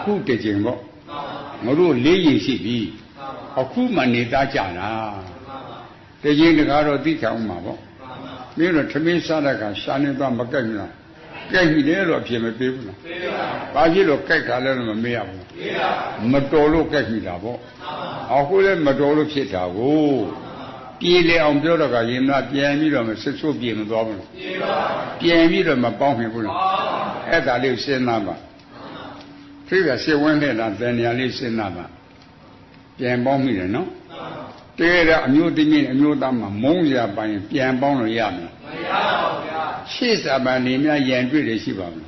苦的进不，我说利益是比，苦嘛你咋讲呢？这进这个说地条嘛不，没有吃没啥那个下年段没干了。该你的路偏没对不了，把这路该干了嘛没有，没道路该你的不，后来没道路偏差过，别来我们这个人那边米了嘛是说别么多不了，边米了嘛帮回不了，哎咱留心那吧，这个是问题了，咱俩留心那吧，边帮米人喏，这个牛的米牛大嘛，梦想把人边帮了一样的。70万里面严重的细胞呢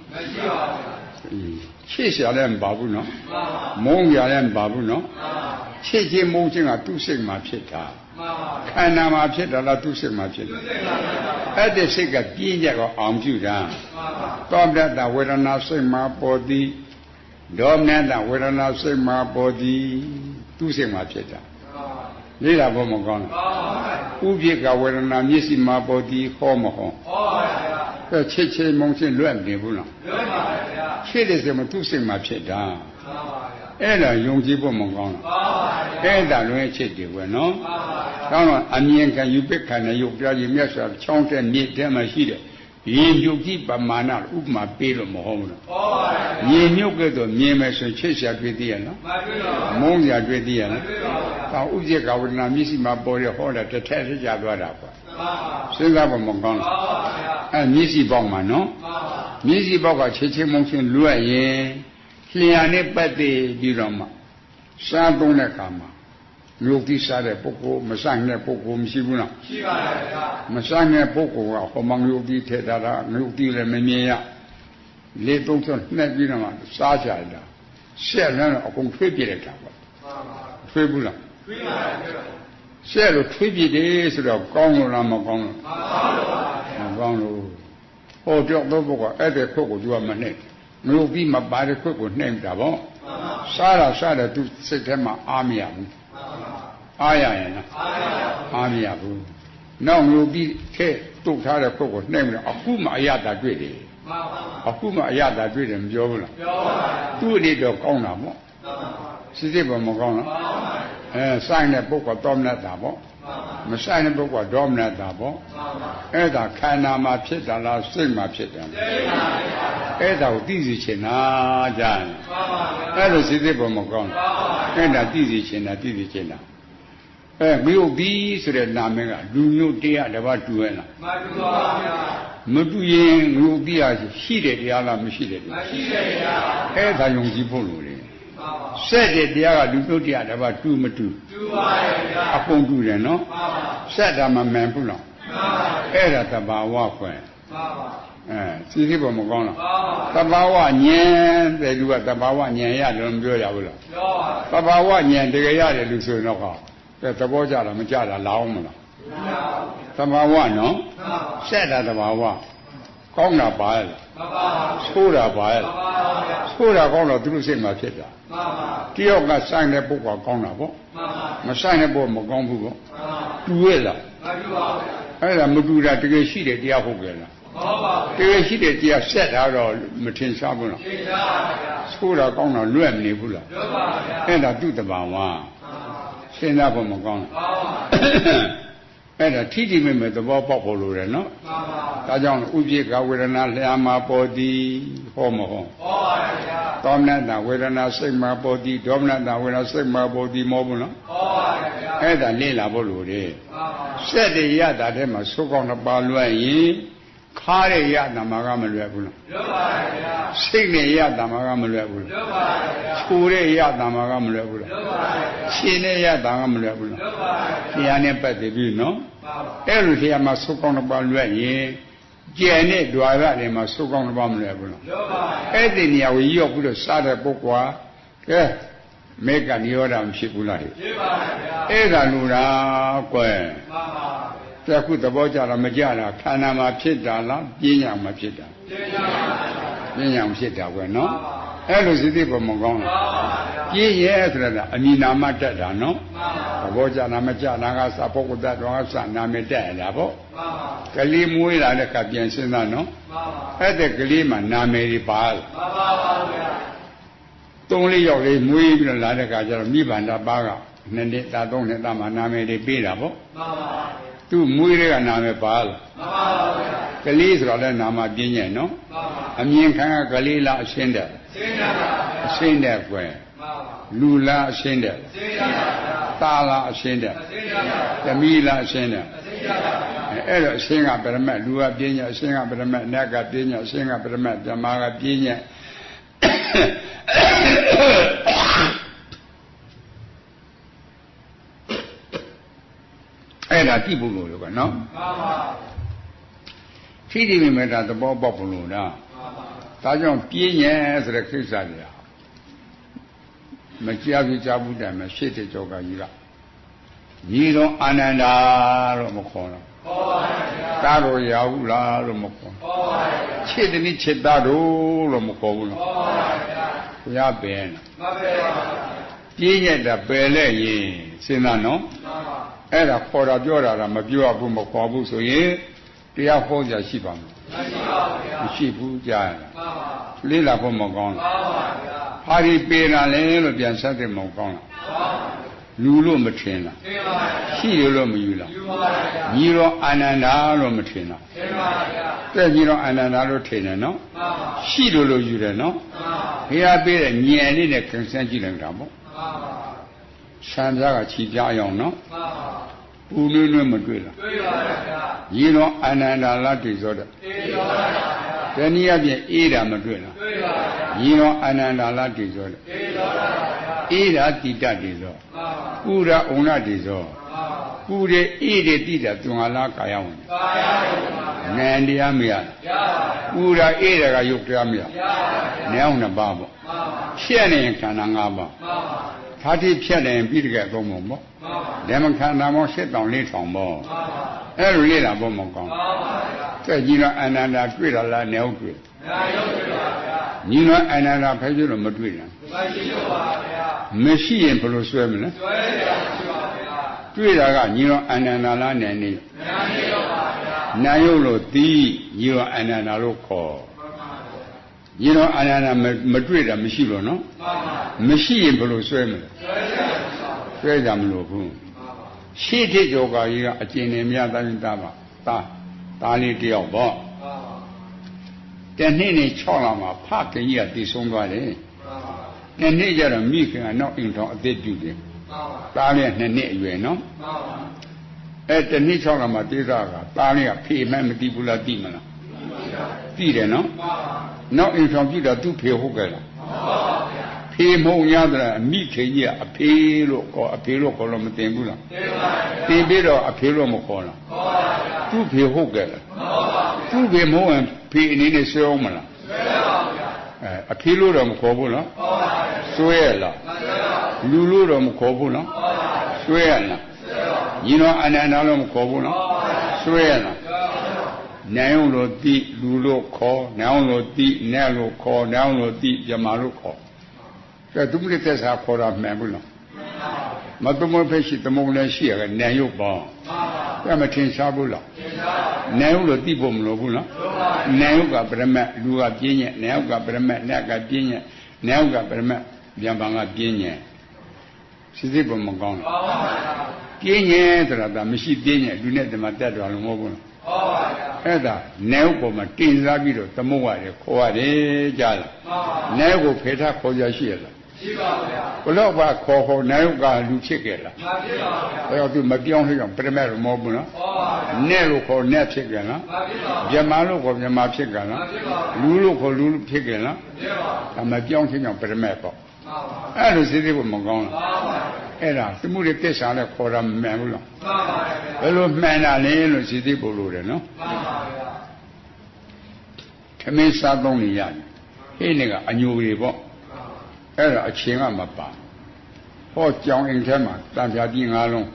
，70人把不能，梦家人把不能，70梦境啊都是嘛撇他，看那嘛撇他那都是嘛撇他，而且是个边界个昂住的，当然他为了那什么保的，当然他为了那什么保的，都是嘛撇他。你那不么讲了？不别个为了那你是嘛保的好么好？这切梦境乱的不能，切的什么都是嘛撇的，哎那用起不么讲了？哎那容易切的不喏？当然俺们看有别看的有表演面说强在面这么细的。研究几把嘛那乌嘛背了么好了？研究个都面面是确实对的了，梦想对的了。但乌这个我那米是嘛包的好了，这才是家多大块。现在我们讲了，米是帮嘛喏， မျက်စိဘောက်ကချေချေမုံချင်းလွတ်ရင်လျှာနဲ့ပတ်သက်ပြီးတော့မှစားသုံးတဲ့အခါမှာမျိုးတိစားတဲ့ပုဂ္ဂိုလ်မဆိုင်တဲ့ပုဂ္ဂိုလ်မရှိဘူးလားရှိပါတယ်ဗျာမဆိုင်တဲ့ပုဂ္ဂိုလ်ကဟောမမျိုးတိထည့်တာမျိုးတိလည်းမမြင်ရလေသုံးဆွနှက်ပြီးတော့မှစားကြတာဆက်လန်းတော့အကုန်ထွေးပြလိုက်တာပေါ့ထွေးဘူးလားထွေးပါတယ်ဗျာဆက်လို့ထွေးပြတယ်ဆိုတော့ကောင်းလို့လားမကောင်းလို့မကောင်းလို့ဟောတော့ပုဂ္ဂိုလ်ကအဲ့တဲ့ခွက်ကိုသူကမနှိမ့်မျိုးတိမပါတဲ့ခွက်ကိုနှိမ့်တာပေါ့စားတယ်သူစိတ်ထဲမှာအားမရဘူးအားရရင်လားအားမရဘူးနောက်မျိုးပြီးထဲတုတ်ထားတဲ့ခွက်ကိုနှိမ့်ပြီးအခုမှအရသာတွေ့တယ်အခုမှအရသာတွေ့တယ်မပြောဘူးလားပြောပါဘူးသူ့အနေတော့ကောင်းတာပေါ့စစ်စစ်ပေါ်မကောင်းလားဆိုင်တဲ့ပုဂ္ဂိုလ်တော်မနတာပေါ့မဆိုင်တဲ့ပုဂ္ဂိုလ်ဒေါမနတာပေါ့အဲ့ဒါခန္ဓာမှာဖြစ်တာလားစိတ်မှာဖြစ်တယ်အဲ့ဒါကိုသိစီချင်တာကြာအဲ့လိုစစ်စစ်ပေါ်မကောင်းအဲ့ဒါသိစီချင်တာမြို့ပြီးဆိုတဲ့နာမည်ကလူမျိုးတရားတစ်ပါးတူရဲ့လားမတူပါဘူးဗျာမတူရင်မြို့ပြီးရရှိတဲ့တရားလားမရှိတဲ့တရားမရှိတဲ့တရားအဲ့ဒါယုံကြည်ဖို့လိုတယ်ဆက်တဲ့တရားကလူမျိုးတရားတစ်ပါးတူမတူတူပါရဲ့ဗျာအကုန်တူတယ်နော်ဆက်တာမမှန်ဘူးလားအဲ့ဒါတဘာဝခွဲစီစီပေါ်မကောင်းလားတဘာဝဉာဏ်တဲ့လူကတဘာဝဉာဏ်ရတယ်မပြောရဘူးလားပြောပါတဘာဝဉာဏ်တကယ်ရတယ်လူဆိုရင်တော့သဘောကြတာမကြတာလာအောင်မလားသဘာဝနော်ဆက်တာသဘာဝကောင်းတာပါရဲ့လားဆိုးတာပါရဲ့လားဆိုးတာကောင်းတော့သူတို့စိတ်မှာဖြစ်တာတယောက်ကဆိုင်တဲ့ပုဂ္ဂိုလ်ကောင်းတာပေါ့မဆိုင်တဲ့ပုဂ္ဂိုလ်မကောင်းဘူးပေါ့တူရဲ့လားမတူပါဘူးအဲ့ဒါမတူတာတကယ်ရှိတယ်တရားဟုတ်ကြလားဟုတ်ပါဘူးတကယ်ရှိတယ်တရားဆက်တာတော့မထင်ရှားဘူးလားထင်ရှားပါဗျာဆိုးတာကောင်းတော့လွတ်မနေဘူးလားလွတ်ပါဗျာအဲ့ဒါသူ့တဘာဝစဉ်းစားဖို့မကောင်းဘူးအဲ့ဒါထိတိမိမဲ့သဘောပေါက်ဖို့လိုတယ်နော်ဒါကြောင့်ဥပိ္ပခဝေဒနာလျာမှာပေါ်သည်ဟောမဟုတ်ဟောပါဗျာသောမနတဝေဒနာစိတ်မှာပေါ်သည်ဒေါမနတဝေဒနာစိတ်မှာပေါ်သည်မဟုတ်ဘူးနော်ဟောပါဗျာအဲ့ဒါလေ့လာဖို့လိုတယ်ဆက်တဲ့ရတာထဲမှာသုကောင်းတစ်ပါးလွှဲရင်ခါတဲ့ရတာမှာကမလွယ်ဘူးလားလွယ်ပါဗျာစိတ်နဲ့ရတာမှာကမလွယ်ဘူးလားလွယ်ပါဗျာခြူတဲ့ရတာမှာကမလွယ်ဘူးလားလွယ်ပါဗျာရှင်တဲ့ရတာကမလွယ်ဘူးလားလွယ်ပါဗျာတရားနဲ့ပတ်သက်ပြီးနော်အဲ့လိုတရားမှာသုကောင်းတစ်ပါးလွှဲရင်ကျန်တဲ့ द्वार တွေမှာသုကောင်းတစ်ပါးမလွယ်ဘူးလားလွယ်ပါဗျာအဲ့ဒီနေရာကိုရောက်ပြီးတော့စားတဲ့ပုဂ္ဂိုလ်ကဲမေကနိရောဓမရှိဘူးလားဖြစ်ပါဗျာအဲ့ဒါလူလားကွယ်မှန်ပါတခုသဘောကြတာမကြတာခန္ဓာမှာဖြစ်တာလားပညာမှာဖြစ်တာပညာမှာဖြစ်တာကွယ်နော်အဲ့လိုစိတ်ပေါ်မကောင်းလားပြည့်ရဲ့ဆိုတာအနိနာမတက်တာနော်သဘောကြတာမကြတာကစပုဂ္ဂိုလ်တ attva ကစနာမည်တက်ရတာပေါ့ကလေးမွေးလာတဲ့အခါပြန်စဉ်းစားနော်အဲ့တဲ့ကလေးမှာနာမည်တွေပါလားပါပါဗျာ3-4ယောက်လေးမွေးပြီးတော့လာတဲ့အခါကျတော့မိဘန္တာပါက2နှစ်သား3နှစ်သားမှာနာမည်တွေပေးတာပေါ့ပါပါသူမွေးတဲ့ကနာမည်ပါလားမှန်ပါဗျာကလေးဆိုတော့လည်းနာမပြင်းညံ့နော်မှန်ပါအမြင်ခံကကလေးလားအရှင်းတယ်ရှင်းတယ်ပါဗျာအရှင်းတယ်ကွယ်မှန်ပါလူလားအရှင်းတယ်ရှင်းတယ်ပါဗျာသားလားအရှင်းတယ်ရှင်းတယ်ပါသမီးလားအရှင်းတယ်ရှင်းတယ်ပါဗျာအဲ့တော့အရှင်းကပရမတ်လူကပြင်းညံ့အရှင်းကပရမတ်နတ်ကပြင်းညံ့အရှင်းကပရမတ်ဓမ္မကပြင်းညံ့အဲ့ဒါတိဖို့လို့ကနော်မှန်ပါထိတိမိမဲ့တာသဘောပေါက်ဖို့လို့လားမှန်ပါဒါကြောင့်ပြင်းညံဆိုတဲ့ခိစ္စတွေမကြားဘူးကြားဘူးတယ်မရှိတဲ့ကြောကကြီးကညီတော်အာနန္ဒာလို့မခေါ်တော့ခေါ်ပါဗျာသားတော်ရဘူးလားလို့မခေါ်ခေါ်ပါဗျာချစ်တဲ့နိချစ်သားတို့လို့မခေါ်ဘူးလို့ခေါ်ပါဗျာဘုရားပင်မှန်ပါဗျာပြင်းညက်တာပယ်လက်ရင်စဉ်းစားနော်မှန်ပါအဲ့ဒါခေါ်တာပြောတာမပြောဘူးမခေါ်ဘူးဆိုရင်တရားဟောကြရှိပါမလားမရှိပါဘူးဗျာမရှိဘူးကြားရလားမှန်ပါလေးလာဖို့မကောင်းလားမှန်ပါဗျာဟာဒီပေတာလဲလို့ပြန်ဆက်တယ်မကောင်းလားမှန်ပါလူလို့မထင်လားထင်ပါဗျာရှိရလို့မယူလားယူပါဗျာညီတော်အာနန္ဒာလို့မထင်လားထင်ပါဗျာတဲ့ညီတော်အာနန္ဒာလို့ထင်တယ်နော်မှန်ပါရှိလို့ယူတယ်နော်မှန်ပါဘုရားပေးတဲ့ဉာဏ်လေးနဲ့ခင်ဆန်းကြည့်လိုက်တာပေါ့မှန်ပါဆံပြားကခြိပြားအောင်နော်မှန်ပါပူနွေးနွေးမတွေ့လားတွေ့ပါဗျာညီတော်အာနန္ဒာလားတွေ့စောတဲ့တွေ့ပါဗျာ တနည်းအားဖြင့်အေးတာမတွေ့လားတွေ့ပါဗျာညီတော်အနန္ဒာလတိဇောလေအေးတော်ပါဗျာအေးတာတိတတိဇောပူရာဩနတိဇောပူတဲ့အေးတဲ့တိတာသူငါလားကာယဝင်ကာယဝင်နန္တရားမရပူရာအေးတာကယုတ်တရားမရနည်းအောင်နှစ်ပါးပေါ့ဖြတ်နေရင်ခန္ဓာ၅ပါးဓာတိဖြတ်နေရင်ပြီးတကယ်သုံးပုံပေါ့ဓမ္မခန္ဓာမော၈တောင်၄ထောင်ပေါ့အဲ့လိုလေ့လာဖို့မကောင်းတဲ့ကြီးတော့အနန္တတွေ့တာလားနည်းအောင်တွေ့ညီတော်အနန္တဖဲကျလို့မတွေ့ဘူးမရှိရင်ဘယ်လိုဆွဲမလဲတွေ့တာကညီတော်အနန္တလားနည်းနေနာယုတ်လို့တီးညီတော်အနန္တလို့ခေါ်ညီတော်အနန္တမတွေ့တာမရှိလို့နော်မရှိရင်ဘယ်လိုဆွဲမလဲဆွဲကြမလို့ဘူးရှေ့ထိကျော်ကာကြီးကအကျဉ်းနေမြတ်တိုင်းသားပါသားလေးတယောက်ပေါ့တနေ့နဲ့6လမှာဖခင်ကြီးကတည်ဆုံးသွားတယ်တနေ့ကျတော့မိခင်ကနောက်အိမ်ထောင်အသက်ပြုတယ်သားလေးက2နှစ်အရွယ်နော်တနေ့6လမှာတေးသားကသားလေးကဖေမှန်းမသိဘူးလားသိမလားသိတယ်နော်နောက်အိမ်ထောင်ပြုတာသူ့ဖေဟုတ်ကြလားဖေမုံရတယ်အမိခင်ကြီးကအဖေလို့ခေါ်အဖေလို့ခေါ်လို့မတင်ဘူးလားတင်ပြီးတော့အဖေလို့မခေါ်လားသူ့ဖေဟုတ်ကြလားသူ့ဖေမုံရင်ဖေအနေနဲ့ဆွဲအောင်မလားအဖေလို့တော့မခေါ်ဘူးနော်ဆွဲရလားလူလို့တော့မခေါ်ဘူးနော်ဆွဲရလားညီတော်အနန္တလို့မခေါ်ဘူးနော်ဆွဲရလားနိုင်အောင်လို့တိလူလို့ခေါ်နိုင်အောင်လို့တိနဲ့လို့ခေါ်နိုင်အောင်လို့တိပြမလို့ခေါ်ကဲသူမလေးသက်စာခေါ်တာမှန်ဘူးလားမသမုတ်ဖြစ်ရှိသမုတ်လည်းရှိရနိုင်ရုပ်ပေါ့ကဲမထင်ရှားဘူးလားနိုင်ရုပ်လို့တိဖို့မလိုဘူးလားနိုင်ရုပ်ကပရမတ်လူကပြင်းညက်နိုင်ရုပ်ကပရမတ်နတ်ကပြင်းညက်နိုင်ရုပ်ကပရမတ်ပြန်ပန်ကပြင်းညက်စစ်ပုံမကောင်းလားပြင်းညက်ဆိုတာကမရှိပြင်းညက်လူနဲ့တမတက်တော်လို့မဟုတ်ဘူးလားအဲ့ဒါနိုင်ရုပ်ပေါ်မှာတင်စားပြီးတော့သမုတ်ရတယ်ခေါ်ရတယ်ကြားလားနိုင်ရုပ်ကိုဖေထားခေါ်ကြရှိရလားရှိပါဗျာဘလို့ပါခေါ်နိုင်ရုပ်ကလူဖြစ်ခဲ့လားမဖြစ်ပါဘူးအဲ့တော့သူမပြောင်းလို့ကြောင့်ပရမတ်လို့မဟုတ်ဘူးနော်နဲ့လို့ခေါ်နဲ့ဖြစ်ကြလားမဖြစ်ပါဘူးမြမလို့ခေါ်မြမဖြစ်ကြလားမဖြစ်ပါဘူးလူလို့ခေါ်လူဖြစ်ကြလားမဖြစ်ပါဘူးဒါမပြောင်းခြင်းကြောင့်ပရမတ်ပေါ့အဲ့လိုစိတ်ကိုမကောင်းလားအဲ့ဒါသမှုတွေတက်စားနဲ့ခေါ်တာမမှန်ဘူးလားဘယ်လိုမှန်တာလဲလို့စိတ်ပို့လို့တယ်နော်ခမင်းစားသုံးနေရတယ်ဟိနေကအညိုတွေပေါ့အဲ့ဒါအချင်းကမပါဟောကြောင်အိမ်ထဲမှာတန်ဖြာပြီး9လုံး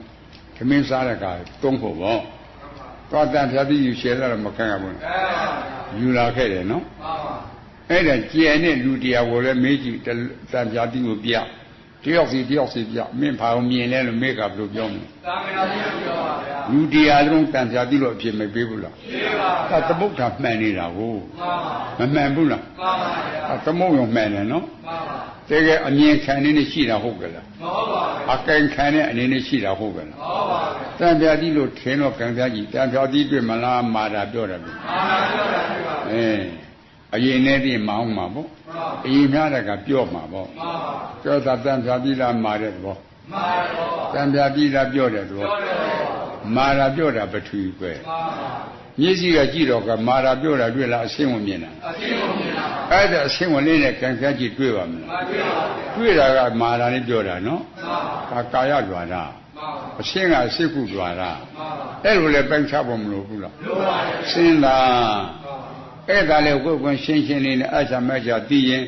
ခမင်းစားတဲ့က3ဖို့ပေါ့တော့တန်ဖြာပြီးယူရှယ်လာတော့မခံရဘူးယူလာခဲ့တယ်နော်အဲ့ဒါကျန်တဲ့လူတရားကိုလည်းမေးကြည့်တန်ဖြာပြီးကိုပြတယောက်စီပြမင်းဘာလို့မြင်လဲလို့မေးကဘယ်လိုပြောမလဲတန်ဖြာပြီးပြောပါဗျာလူတရားလုံးတန်ဖြာပြီးလို့အဖြစ်မပေးဘူးလားပေးပါဗျာသမုဒ္ဒမှန်နေတာကိုမမှန်ဘူးလားမှန်ပါဗျာသမုဒ္ဒရောမှန်တယ်နော်မှန်ပါတကယ်အမြင်ခံနေနဲ့ရှိတာဟုတ်ကလားမဟုတ်ပါဘူးအကင်ခံတဲ့အနေနဲ့ရှိတာဟုတ်ကလားမဟုတ်ပါဘူးတန်ဖြာပြီးလို့ထင်းတော့ကံပြားကြီးတန်ဖြာပြီးတွေ့မလားမာတာပြောတယ်ဗျာမာတာပြောတာပြပါအရင်နဲ့တည်းမအောင်မှာပေါ့အရင်များတဲ့ကပြောမှာပေါ့ပြောတာတန်ဖြာပြီးလားမာတဲ့ဘောမာတော့တန်ဖြာပြီးလားပြောတဲ့ဘောမာတာပြောတာပထူပဲမျက်စိကကြည့်တော့ကမာတာပြောတာတွေ့လားအရှင်းဝင်မြင်တာအရှင်းဝင်မြင်တာအဲ့ဒါအရှင်းဝင်လေးနဲ့ကံပြားကြီးတွေ့ပါမလားတွေ့တာကမာတာနဲ့ပြောတာနော်ကာယဒွါရအရှင်းကအစိကုဒွါရအဲ့လိုလည်းပိုင်းခြားဖို့မလိုဘူးလားလိုပါတယ်ရှင်းလားအဲ့ဒါလေကိုယ်ကွန်ရှင်းရှင်းလေးနဲ့အချမ်းမချသိရင်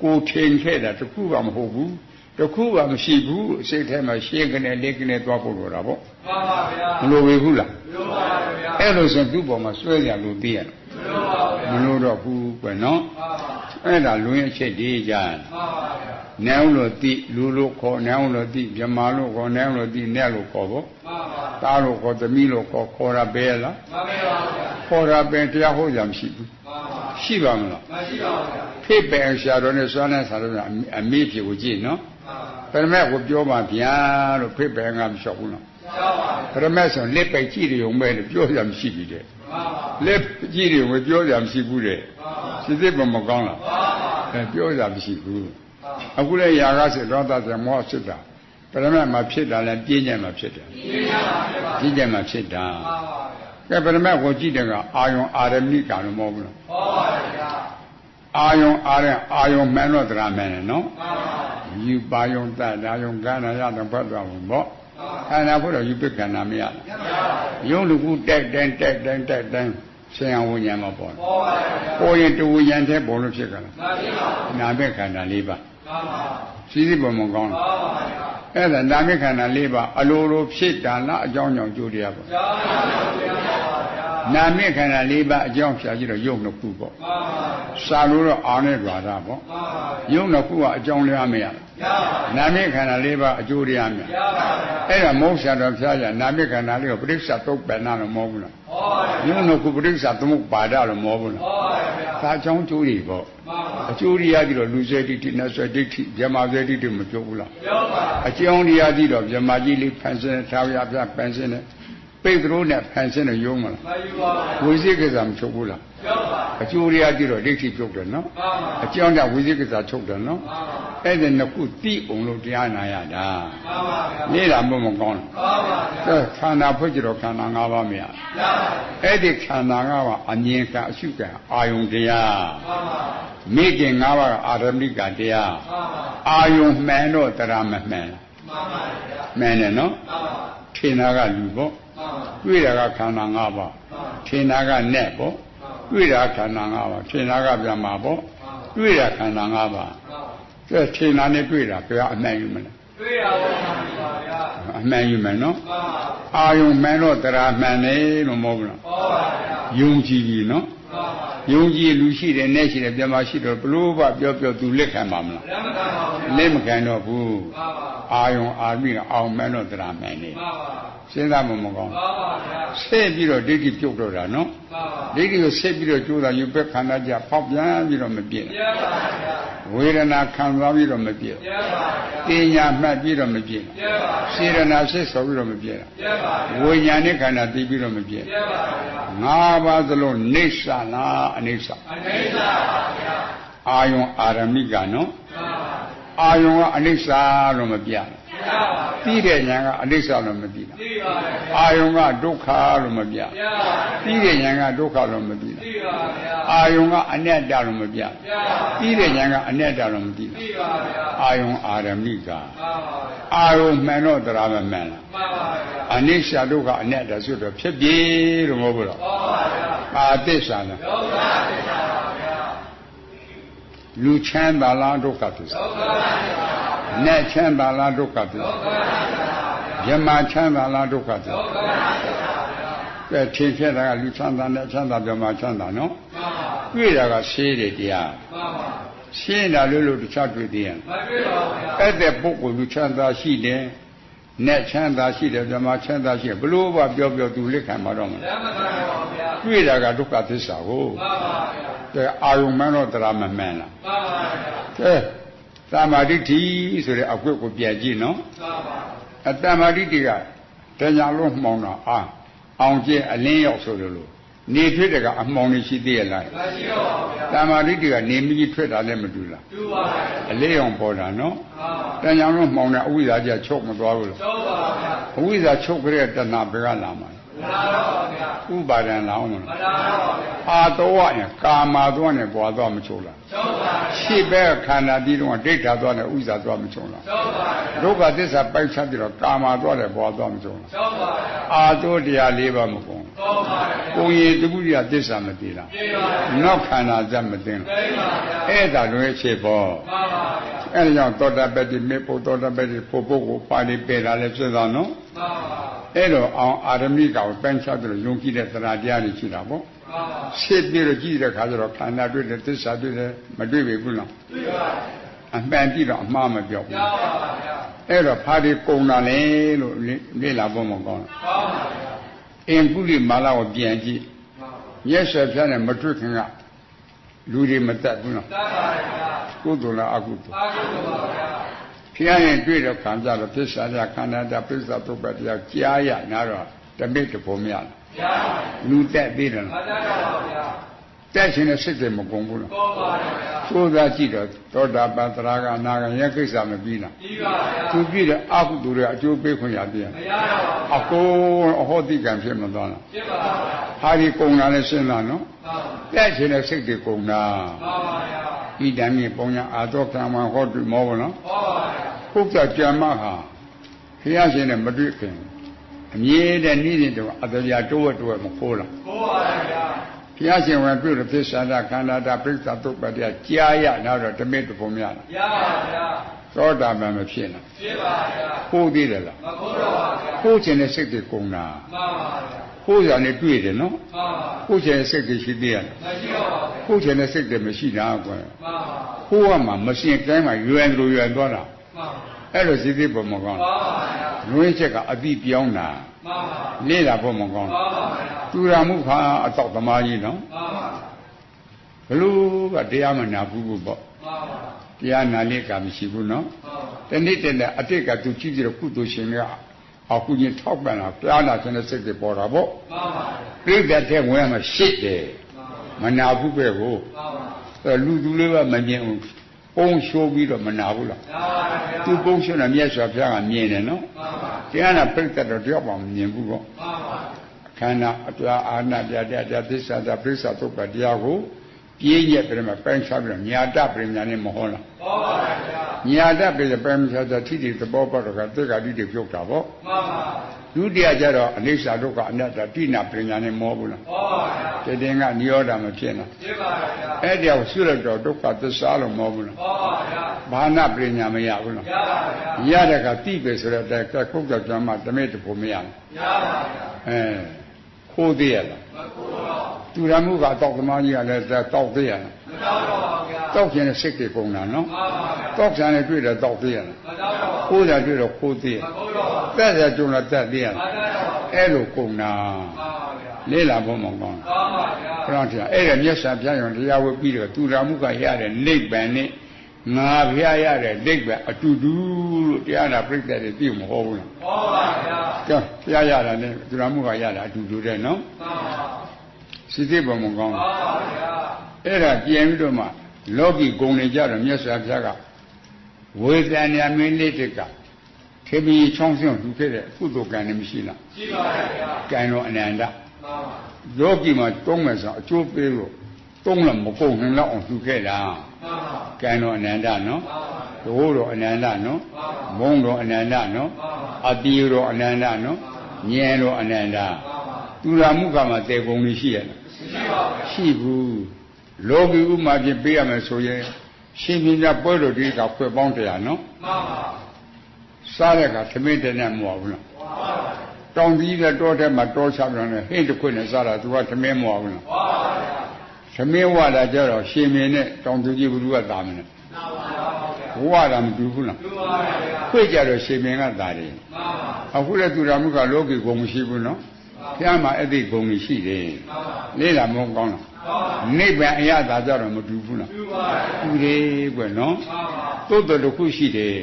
ကိုထင်ခဲ့တာတခုမှမဟုတ်ဘူးတခုမှမရှိဘူးစိတ်ထဲမှာရှင်းကနေလေးကနေသွားဖို့လိုတာပေါ့မှန်ပါဗျာမလိုပေဘူးလားလိုပါဗျာအဲ့လိုဆိုသူ့ပေါ်မှာစွဲကြလို့သိရမလိုတော့ဘူးကွယ်နော်အဲ့ဒါလွင်အချက်ကြီးကြမှန်ပါဗျာနဲအောင်လို့သိလူလို့ခေါ်နဲအောင်လို့သိမြမလို့ခေါ်နဲအောင်လို့သိနဲ့လို့ခေါ်ဖို့မှန်ပါသားလို့ခေါ်သမီးလို့ခေါ်တာပဲလားမှန်ပါဗျာခေါ်တာပဲတရားဟောကြမရှိဘူးရှိပါမလားမရှိပါဘူးဗျာဖိပယ်ရှာတော်နဲ့စွမ်းနဲ့ဆာတော်ကအမေးဖြစ်ကိုကြည့်နော်ပရမတ်ကိုပြောပါဗျာလို့ဖိပယ်ကမလျှောက်ဘူးနော်ပရမတ်ဆိုလက်ပဲကြည့်ရုံပဲလို့ပြောကြမရှိပြီတဲ့လက်ကြည့်ရုံပဲပြောကြမရှိဘူးတဲ့စိတ်မကောင်းလားပြောကြမရှိဘူးအခုလည်းຢာကစစ်ဒေါသစစ်မောဟစစ်တာပရမတ်မှာဖြစ်တာလဲပြင်းညံ့မှာဖြစ်တယ်ပြင်းညံ့မှာဖြစ်တာကဲပရမတ်ကိုကြည့်တယ်ကအာယုံအာရမိကံလို့မဟုတ်ဘူးလား အာယုံမှန်တော့တရားမှန်တယ်နော်ယူပါယုံတတ်ဒါယုံကန္နာရတော့ဖတ်သွားဘူးပေါ့ခန္ဓာဖို့တော့ယူပက္ခဏာမရဘူးယုံလူကူတိုက်တိုင်းဆင်အောင်ဝိညာဉ်မှာပေါ့ပေါ်ရင်တူဝိညာဉ်တဲ့ပုံလို့ဖြစ်ကြလားနာမခန္ဓာ၄ပါးစီးပုံမကောင်းလားအဲ့ဒါနာမခန္ဓာ၄ပါးအလိုလိုဖြစ်တာလားအကြောင်းကြောင့်ကြိုးတရားပေါ့နာမခန္ဓာ၄ပါးအကြောင်းဖြာကြည့်တော့ယုံနှစ်ခုပေါ့စာလို့တော့အာနဲ့ဓာတာပေါ့ယုံနှစ်ခုကအကြောင်းလည်းမရနာမခန္ဓာ၄ပါးအကျိုးတရားမရအဲ့ဒါမောဆရာတော်ဖြာကြနာမခန္ဓာလေးကိုပရိစ္ဆသုတ်ပဏလို့မဟုတ်ဘူးလားယုံနှစ်ခုပရိစ္ဆသမုပ္ပါဒလို့မဟုတ်ဘူးလားဒါအကြောင်းကျိုးတွေပေါ့အကျိုးတရားကြည့်တော့လူဆွဲတိတိနတ်ဆွဲတိတိဗြဟ္မာဆွဲတိတိမပြောဘူးလားအကြောင်းတရားကြည့်တော့ဗြဟ္မာကြီးလေးဖန်ဆင်းထာဝရဘုရားဖန်ဆင်းတယ်ပိတ်သရိုးနဲ့ဖန်ဆင်းတဲ့ယုံမလားဝိသိကိစ္စမချုပ်ဘူးလားအကျိုးတရားကြည့်တော့ဒိဋ္ဌိပြုတ်တယ်နော်အကြောင်းကြောင့်ဝိသိကိစ္စချုပ်တယ်နော်အဲ့ဒီနှစ်ခုတိအောင်လို့တရားနာရတာနေတာမကောင်းလားခန္ဓာဖွဲ့ကြတော့ခန္ဓာ၅ပါးမရအဲ့ဒီခန္ဓာ၅ပါးအမြင်ကအရှုကအာယုန်တရားမိခင်၅ပါးကအာရမိကတရားအာယုန်မှန်တော့တရားမမှန်မှန်တယ်နော်ထင်တာကလူပေါ့တွေ့တာကခန္ဓာ၅ပါးထင်တာကနဲ့ပေါ့တွေ့တာခန္ဓာ၅ပါးထင်တာကဗျာမာပေါ့တွေ့တာခန္ဓာ၅ပါးကဲထင်တာနဲ့တွေ့တာဘယ်ကအမှန်ယူမလဲတွေ့တာပါဗျာအမှန်ယူမယ်နော်အာယုံမှန်တော့တရားမှန်တယ်လို့မဟုတ်ဘူးလားဟုတ်ပါဗျာယုံကြည်ပြီနော်ယုံကြည်လူရှိတယ်နဲ့ရှိတယ်ပြန်မရှိတော့ဘလို့ပါပြောသူလက်ခံပါမလားလက်မခံတော့ဘူးအာယုံအာမိကအောင်မှန်တော့တရားမှန်တယ်စဉ်းစားမှမကောင်းဆက်ပြီးတော့ဒိဋ္ဌိပြုတ်တော့တာနော်ဒိဋ္ဌိကိုဆက်ပြီးတော့ကျိုးတာယူပဲခန္ဓာကြဖောက်ပြန်ပြီးတော့မပြည့်ဝေဒနာခံစားပြီးတော့မပြည့်ပညာမှတ်ပြီးတော့မပြည့်စေရနာဆက်ဆော်ပြီးတော့မပြည့်ဝိညာဉ်နဲ့ခန္ဓာသိပြီးတော့မပြည့်၅ပါးသလုံးနေဆာလားအနိစ္စအာယုံအာရမိကနော်အာယုံကအနိစ္စလို့မပြသိတဲ့ဉာဏ်ကအနိစ္စလို့မသိတာအာယုံကဒုက္ခလို့မပြသိတဲ့ဉာဏ်ကဒုက္ခလို့မသိတာအာယုံကအနတ္တလို့မပြသိတဲ့ဉာဏ်ကအနတ္တလို့မသိတာအာယုံအာရမိကအာယုံမှန်တော့တရားမမှန်လားအနိစ္စဒုက္ခအနတ္တဆိုတော့ဖြစ်ပြေလို့မဟုတ်ဘူးလားအာသစ္စာလားလူချမ်းသာလားဒုက္ခသစ္စာနဲ့ချမ်းသာလားဒုက္ခသစ္စာယမချမ်းသာလားဒုက္ခသစ္စာကဲထင်ဖြစ်တာကလူချမ်းသာနဲ့ချမ်းသာယမချမ်းသာနော်တွေ့တာကရှင်းတယ်တရားရှင်းတာလို့တခြားတွေ့သေးရင်မတွေ့ပါဘူးအဲ့တဲ့ပုဂ္ဂိုလ်လူချမ်းသာရှိတယ်နဲ့ချမ်းသာရှိတယ်ယမချမ်းသာရှိတယ်ဘလို့ဘာပြောသူလက်ခံမှာတော့မလားတွေ့တာကဒုက္ခသစ္စာကိုကဲအာယုံမှန်တော့တရားမမှန်လားကဲသမာဓိဋ္ဌိဆိုတဲ့အကွက်ကိုပြန်ကြည့်နော်အတ္တမာဓိဋ္ဌိကတရားလုံးမှောင်တာအောင်ကျအလင်းရောက်ဆိုလို့နေထွက်တယ်ကအမှောင်နေရှိသေးရဲ့လားမရှိပါဘူးဗျာသမာဓိဋ္ဌိကနေမကြီးထွက်တာလည်းမတူလားတူပါဗျာအလေးအောင်ပေါ်တာနော်တရားလုံးမှောင်တဲ့အဝိဇ္ဇာကြီးချုပ်မသွားဘူးလားချုပ်ပါဗျာအဝိဇ္ဇာချုပ်ကြတဲ့တဏှာဘယ်ကလာမှာမလာတော့ဗျာဥပါဒံလာအောင်မလာတော့ဗျာအာတောနဲ့ကာမသောနဲ့ပွားသွားမချုပ်လားချုပ်ပါရှိပဲခန္ဓာပြီးတော့ဒိဋ္ဌာသွားနဲ့ဥစ္စာသွားမချုပ်လားချုပ်ပါဒုက္ခသစ္စာပိုက်ချပြီးတော့ကာမသွားနဲ့ပွားသွားမချုပ်လားချုပ်ပါအာတောတရား၄ပါးမကုန်ချုပ်ပါကိုယ်ရည်တပုရိယသစ္စာမသိလားသိပါနောက်ခန္ဓာဇတ်မသိလားသိပါအဲ့ဒါလွဲချေပေါ့မှန်ပါဗျာအဲ့ဒါကြောင့်သောတာပတ္တိမေဖို့သောတာပတ္တိဖို့ပုဂ္ဂိုလ်ပါဠိပေတာလည်းဖြစ်သွားနော်မှန်ပါအဲ့တော့အောင်အာရမိကကိုပန်းချတယ်ယုံကြည်တဲ့သရတရားတွေရှိတာပေါ့စစ်ပြီးတော့ကြည့်တဲ့ခါကျတော့ခန္ဓာတွေ့တယ်သစ္စာတွေ့တယ်မတွေ့ပြီဘူးလားတွေ့ပါအမှန်ကြည့်တော့အမှားမပြောဘူးမှန်ပါဗျာအဲ့တော့ဖာဒီကုံတာလေလို့လေ့လာဖို့မကောင်းဘူးမှန်ပါဗျာအင်ပုလိမာလာကိုပြန်ကြည့်မျက်ဆွဲဖြားနဲ့မတွေ့ခင်ကလူတွေမတတ်ဘူးလားတတ်ပါဗျာကုသိုလ်လားအကုသိုလ်အကုသိုလ်ပါဗျာဖျားရင်တွေ့တော့ခံကြတော့သစ္စာကြခန္ဓာတပစ္စာသုပ္ပတရားကြားရနာတော့တမိတ်တဖို့မရလားကြားပါလူတက်သေးတယ်လားတတ်ပါဗျာတက်ရှင်တဲ့စိတ်တွေမကုန်ဘူးလားကုန်ပါဗျာသိုးသားကြည့်တော့သောတာပန်သရဂအနာဂရဲ့ကိစ္စမပြီးလားပြီးပါဗျာသူပြည့်တဲ့အကုသိုလ်တွေအကျိုးပေးခွင့်ရသေးမရပါဘူးအကုန်အဟောတိကံဖြစ်မသွားလားဖြစ်ပါဗျာဟာဒီကုန်လာလဲစဉ်းစားနော်တက်ရှင်တဲ့စိတ်တွေကုန်တာမှန်ပါဗျာ ဤတံမြင့်ပုံညာအာသောကံမှာဟောတူမောဘောနော်ဟုတ်ကဲ့ကြံမဟာဘုရားရှင်နဲ့မတွေ့ခင်အမြဲတည်းနေ့စဉ်တော့အတရာတိုးဝက်မခိုးလားခိုးပါဗျာဘုရားရှင်ဝင်ပြုလို့သစ္စာဒခန္ဓာတာပြိဿသုတ်ပတရားကြားရနောက်တော့ဓမေတပုံများလားရပါဗျာသောတာပန်မဖြစ်လားဖြစ်ပါဗျာခိုးသေးတယ်လားမခိုးတော့ပါဗျာခိုးခြင်းနဲ့စိတ်တွေကုန်တာမှန်ပါဗျာခိုးရနဲ့တွေ့တယ်နော်မှန်ပါခိုးခြင်းနဲ့စိတ်တွေရှိသေးရလားမရှိတော့ပါဗျာခိုးခြင်းနဲ့စိတ်တွေမရှိတာကွယ်မှန်ပါခိုးရမှာမရှင်တိုင်းမှာရွယ်လိုရွယ်သွားတာမှန်ပါအဲ့လိုစိတ်တွေပုံမကောင်းမှန်ပါဗျာလွှဲချက်ကအတိပြောင်းတာမှန်ပါလေ့လာဖို့မကောင်းမှန်ပါဗျာသူရမှုခါအတော့သမားကြီးနော်မှန်ပါဘလို့ကတရားမနာဘူးပေါ့မှန်ပါတရားနာလိကမရှိဘူးနော်တနေ့တည်းနဲ့အတိတ်ကသူကြည့်ကြည့်တော့ကုသိုလ်ရှင်ကအခုချင်းထောက်ပံ့တာပြားနာတဲ့စိတ်တွေပေါ်တာပေါ့မှန်ပါပြိတ္တတဲ့ဝင်မှာရှစ်တယ်မနာဘူးပဲကိုမှန်ပါလူသူလေးကမမြင်ဘူးပုံရှိုးပြီးတော့မနာဘူးလားနာပါဗျာသူပုံရှိုးတာမြတ်စွာဘုရားကမြင်တယ်နော်မှန်ပါတရားနာပြိတ္တတော့တယောက်မှမမြင်ဘူးပေါ့မှန်ပါခန္ဓာအပြာအာနာပြတရားသစ္စာပြိဿသုတ်ပတရားကိုပြည့်ညက်ပြမှာပိုင်းခြားပြီးညာတပညာနဲ့မဟောလားဟောပါဗျာညာတပညာပိုင်းခြားတဲ့ထိတိသဘောပေါက်တော့ကသက္ကာတိတွေပြုတ်တာပေါ့မှန်ပါဒုတိယကျတော့အနိစ္စဒုက္ခအနတ္တတိနာပညာနဲ့မောဘူးလားဟောပါဗျာတည်တင်ကနိရောဓမဖြစ်လားဖြစ်ပါဗျာအဲ့ဒီအောင်ဆွရတော့ဒုက္ခသစ္စာလို့မောဘူးလားဟောပါဗျာဘာနာပညာမရဘူးလားရပါဗျာရတဲ့ကတိပဲဆိုတော့တဲ့ခုတ်ကကြမ်းမှတမေတ္တဖို့မရဘူးရပါဗျာခိုးသေးရလားမခိုးတော့သူရမှုကအတော့သမားကြီးကလည်းတောက်သေးရလားမတောက်တော့ပါဗျာတောက်ခြင်းနဲ့စိတ်တွေကုန်တာနော်မှန်ပါဗျာတောက်ခြင်းနဲ့တွေ့တယ်တောက်သေးရလားမတောက်တော့ခိုးတယ်တွေ့တော့ခိုးသေးရမခိုးတော့တက်တယ်ကြုံတော့တက်သေးရလားမတက်တော့အဲ့လိုကုန်တာမှန်ပါဗျာလေးလာဖို့မကောင်းလားမှန်ပါဗျာဘုရားတရားအဲ့ဒါမျက်စာပြရုံတရားဝဲပြီးတော့သူရမှုကရတဲ့နိဗ္ဗာန်နဲ့ငါဖျားရတဲ့နိဗ္ဗာန်အတူတူလို့တရားနာပြိတ္တတွေသိမဟုတ်ဘူးလားဟောပါဗျာကျန်ဖျားရတာနဲ့သူရမှုကရတာအတူတူတဲ့နော်မှန်ပါစိတ်သိပုံမကောင်းဘူးမှန်ပါဗျာအဲ့ဒါပြင်ပြီးတော့မှလောကီဂုဏ်တွေကြတော့မြတ်စွာဘုရားကဝေဒနာမင်းလေးတကခေဘီချောင်းစွန့်လူခဲ့တဲ့ကုသိုလ်ကံတွေမရှိလားရှိပါဗျာကံတော်အနန္တမှန်ပါလောကီမှာတုံးမယ်ဆိုအကျိုးပေးလို့တုံးလည်းမကုန်နိုင်တော့အောင်လူခဲ့တာမှန်ပါကံတော်အနန္တနော်ဒိုးတော်အနန္တနော်မုံတော်အနန္တနော်အတိတော်အနန္တနော်ဉာဏ်တော်အနန္တသူရမှုကမှတေကုန်လေးရှိရလားမရှိပါဘူးရှိဘူးလောကီဥမာဖြင့်ပေးရမယ်ဆိုရင်ရှင်ပြင်းတဲ့ပွဲတော်ဒီကဖွယ်ပေါင်းတရားနော်မှန်ပါစားတဲ့ကသမင်းတဲ့နဲ့မဟုတ်ဘူးလားမှန်ပါတောင်ကြီးတဲ့တောထဲမှာတောချပြန်တယ်ဟိတ်တစ်ခွနဲ့စားတာသူကသမင်းမဟုတ်ဘူးလားမှန်ပါသမင်းဝတာကြတော့ရှင်ပြင်းနဲ့တောင်သူကြီးဘုရားသာမနဲ့မှန်ပါဝတာမတူဘူးလားတူပါဗျာခွေကြတော့ရှင်ပြင်းကသာတယ်မှန်ပါအခုလည်းသူတော်မှုကလောကီကိုမရှိဘူးနော်ဘုရားမှာအဲ့ဒီဂုဏ်ကြီးရှိတယ်လေးလာမကောင်းလားနိဗ္ဗာန်အရသာကြတော့မတူဘူးလားတူတယ်ကွနော်သို့တော်တစ်ခုရှိတယ်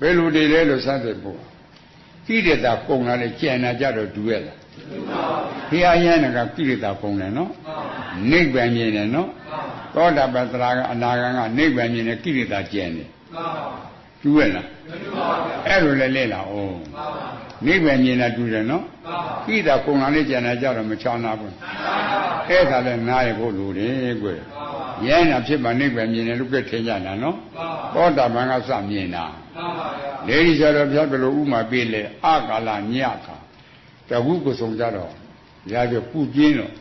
ဘယ်လိုတည်းလဲလို့စတဲ့ပို့ကိရိတာပုံလာလေကျန်တာကြတော့တူရဲ့လားဘုရားရဟန်းကကိရိတာပုံတယ်နော်နိဗ္ဗာန်မြင်တယ်နော်သောတာပတ္တရာကအနာဂံကနိဗ္ဗာန်မြင်တယ်ကိရိတာကျန်တယ်တူရဲ့လားအဲ့လိုလဲလဲလားဩနိဗ္ဗာန်မြင်တာတူတယ်နော်ကိရိတာပုံလာလေကျန်တာကြတော့မချောင်းနာဘူးအဲ့ဒါလည်းနားရဖို့လိုတယ်ကွရဟန္တာဖြစ်မှနိဗ္ဗာန်မြင်တယ်လို့ကထင်ကြတာနော်သောတာပန်ကစမြင်တာလေဒီဆိုတော့ဘုရားဘယ်လိုဥမာပေးလဲအကာလညခါတဝုကုဆုံးကြတော့ရာပြပူပြင်းတော့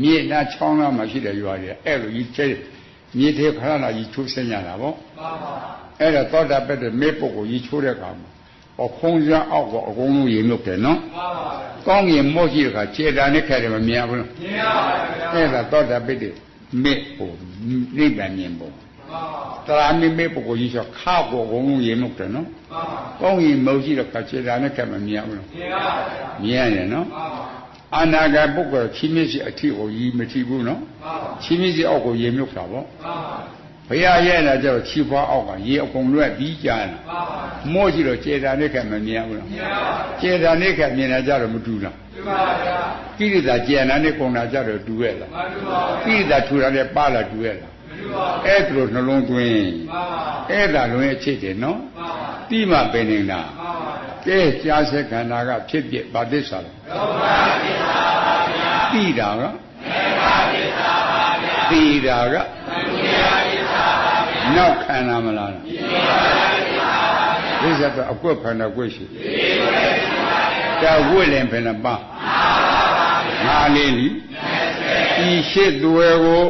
မြေနာချောင်းသားမှာရှိတဲ့ရွာတွေအဲ့လိုကြီးကျဲမြေသေးခရလာကြီးချိုးဆင်းရတာပေါ့အဲ့ဒါသောတာပတ္တမေပုဂ္ဂိုလ်ကြီးချိုးတဲ့အခါမှာခုံးစမ်းအောက်ကအကုန်လုံးရင်လို့တယ်နော်ကောင်းရင်မော့ကြည့်တဲ့အခါခြေတာနဲ့ခက်တယ်မမြင်ဘူးလားမြင်ပါပါဗျာအဲ့ဒါသောတာပတ္တမေဖို့နိဗ္ဗာန်မြင်ဖို့တရာမေပုဂ္ဂိုလ်ကြီးဆိုခါကိုအကုန်လုံးရင်လို့တယ်နော်ကောင်းရင်မော့ကြည့်တဲ့အခါခြေတာနဲ့ခက်မမြင်ဘူးလားမြင်ပါပါဗျာမြင်ရတယ်နော်အနာဂတ်ပုဂ္ဂိုလ်ချီးမြှင့်စီအထီကိုရည်မထီဘူးနော်ချီးမြှင့်စီအောက်ကိုရေမြုပ်တာပေါ့ဘုရားရဲ့လာကျတော့ချီးပွားအောက်ကရေအကုန်လွက်ပြီးကြတယ်မော့ကြည့်တော့ကျေတာနဲ့ခက်မမြင်ဘူးလားမြင်ပါဘူးကျေတာနဲ့ခက်မြင်တာကြတော့မတူလားတူပါဗျာကိရိတာကျေတာနဲ့ကုန်တာကြတော့တူရဲ့လားမတူပါဘူးကိရိတာထူတာနဲ့ပါလာတူရဲ့လားမတူပါဘူးအဲ့ဒါလိုနှလုံးသွင်းပါပါအဲ့ဒါလွင်အချစ်တယ်နော်ပါပါတိမပင်နေတာပါပါကဲကြားဆက်ခန္ဓာကဖြစ်ဖြစ်ဗာသစ္စာလားဒုက္ခသစ္စာပါဗျာတိတာကမေဃသစ္စာပါဗျာတိတာကသမုဒယသစ္စာပါ နောက်ခံလာမလားဒီစက်တော့အကွက်ဖန်တော့ကွက်ရှိတော့ဝိလင်ဖင်ပါငါလေးလီဒီရှိသွဲကို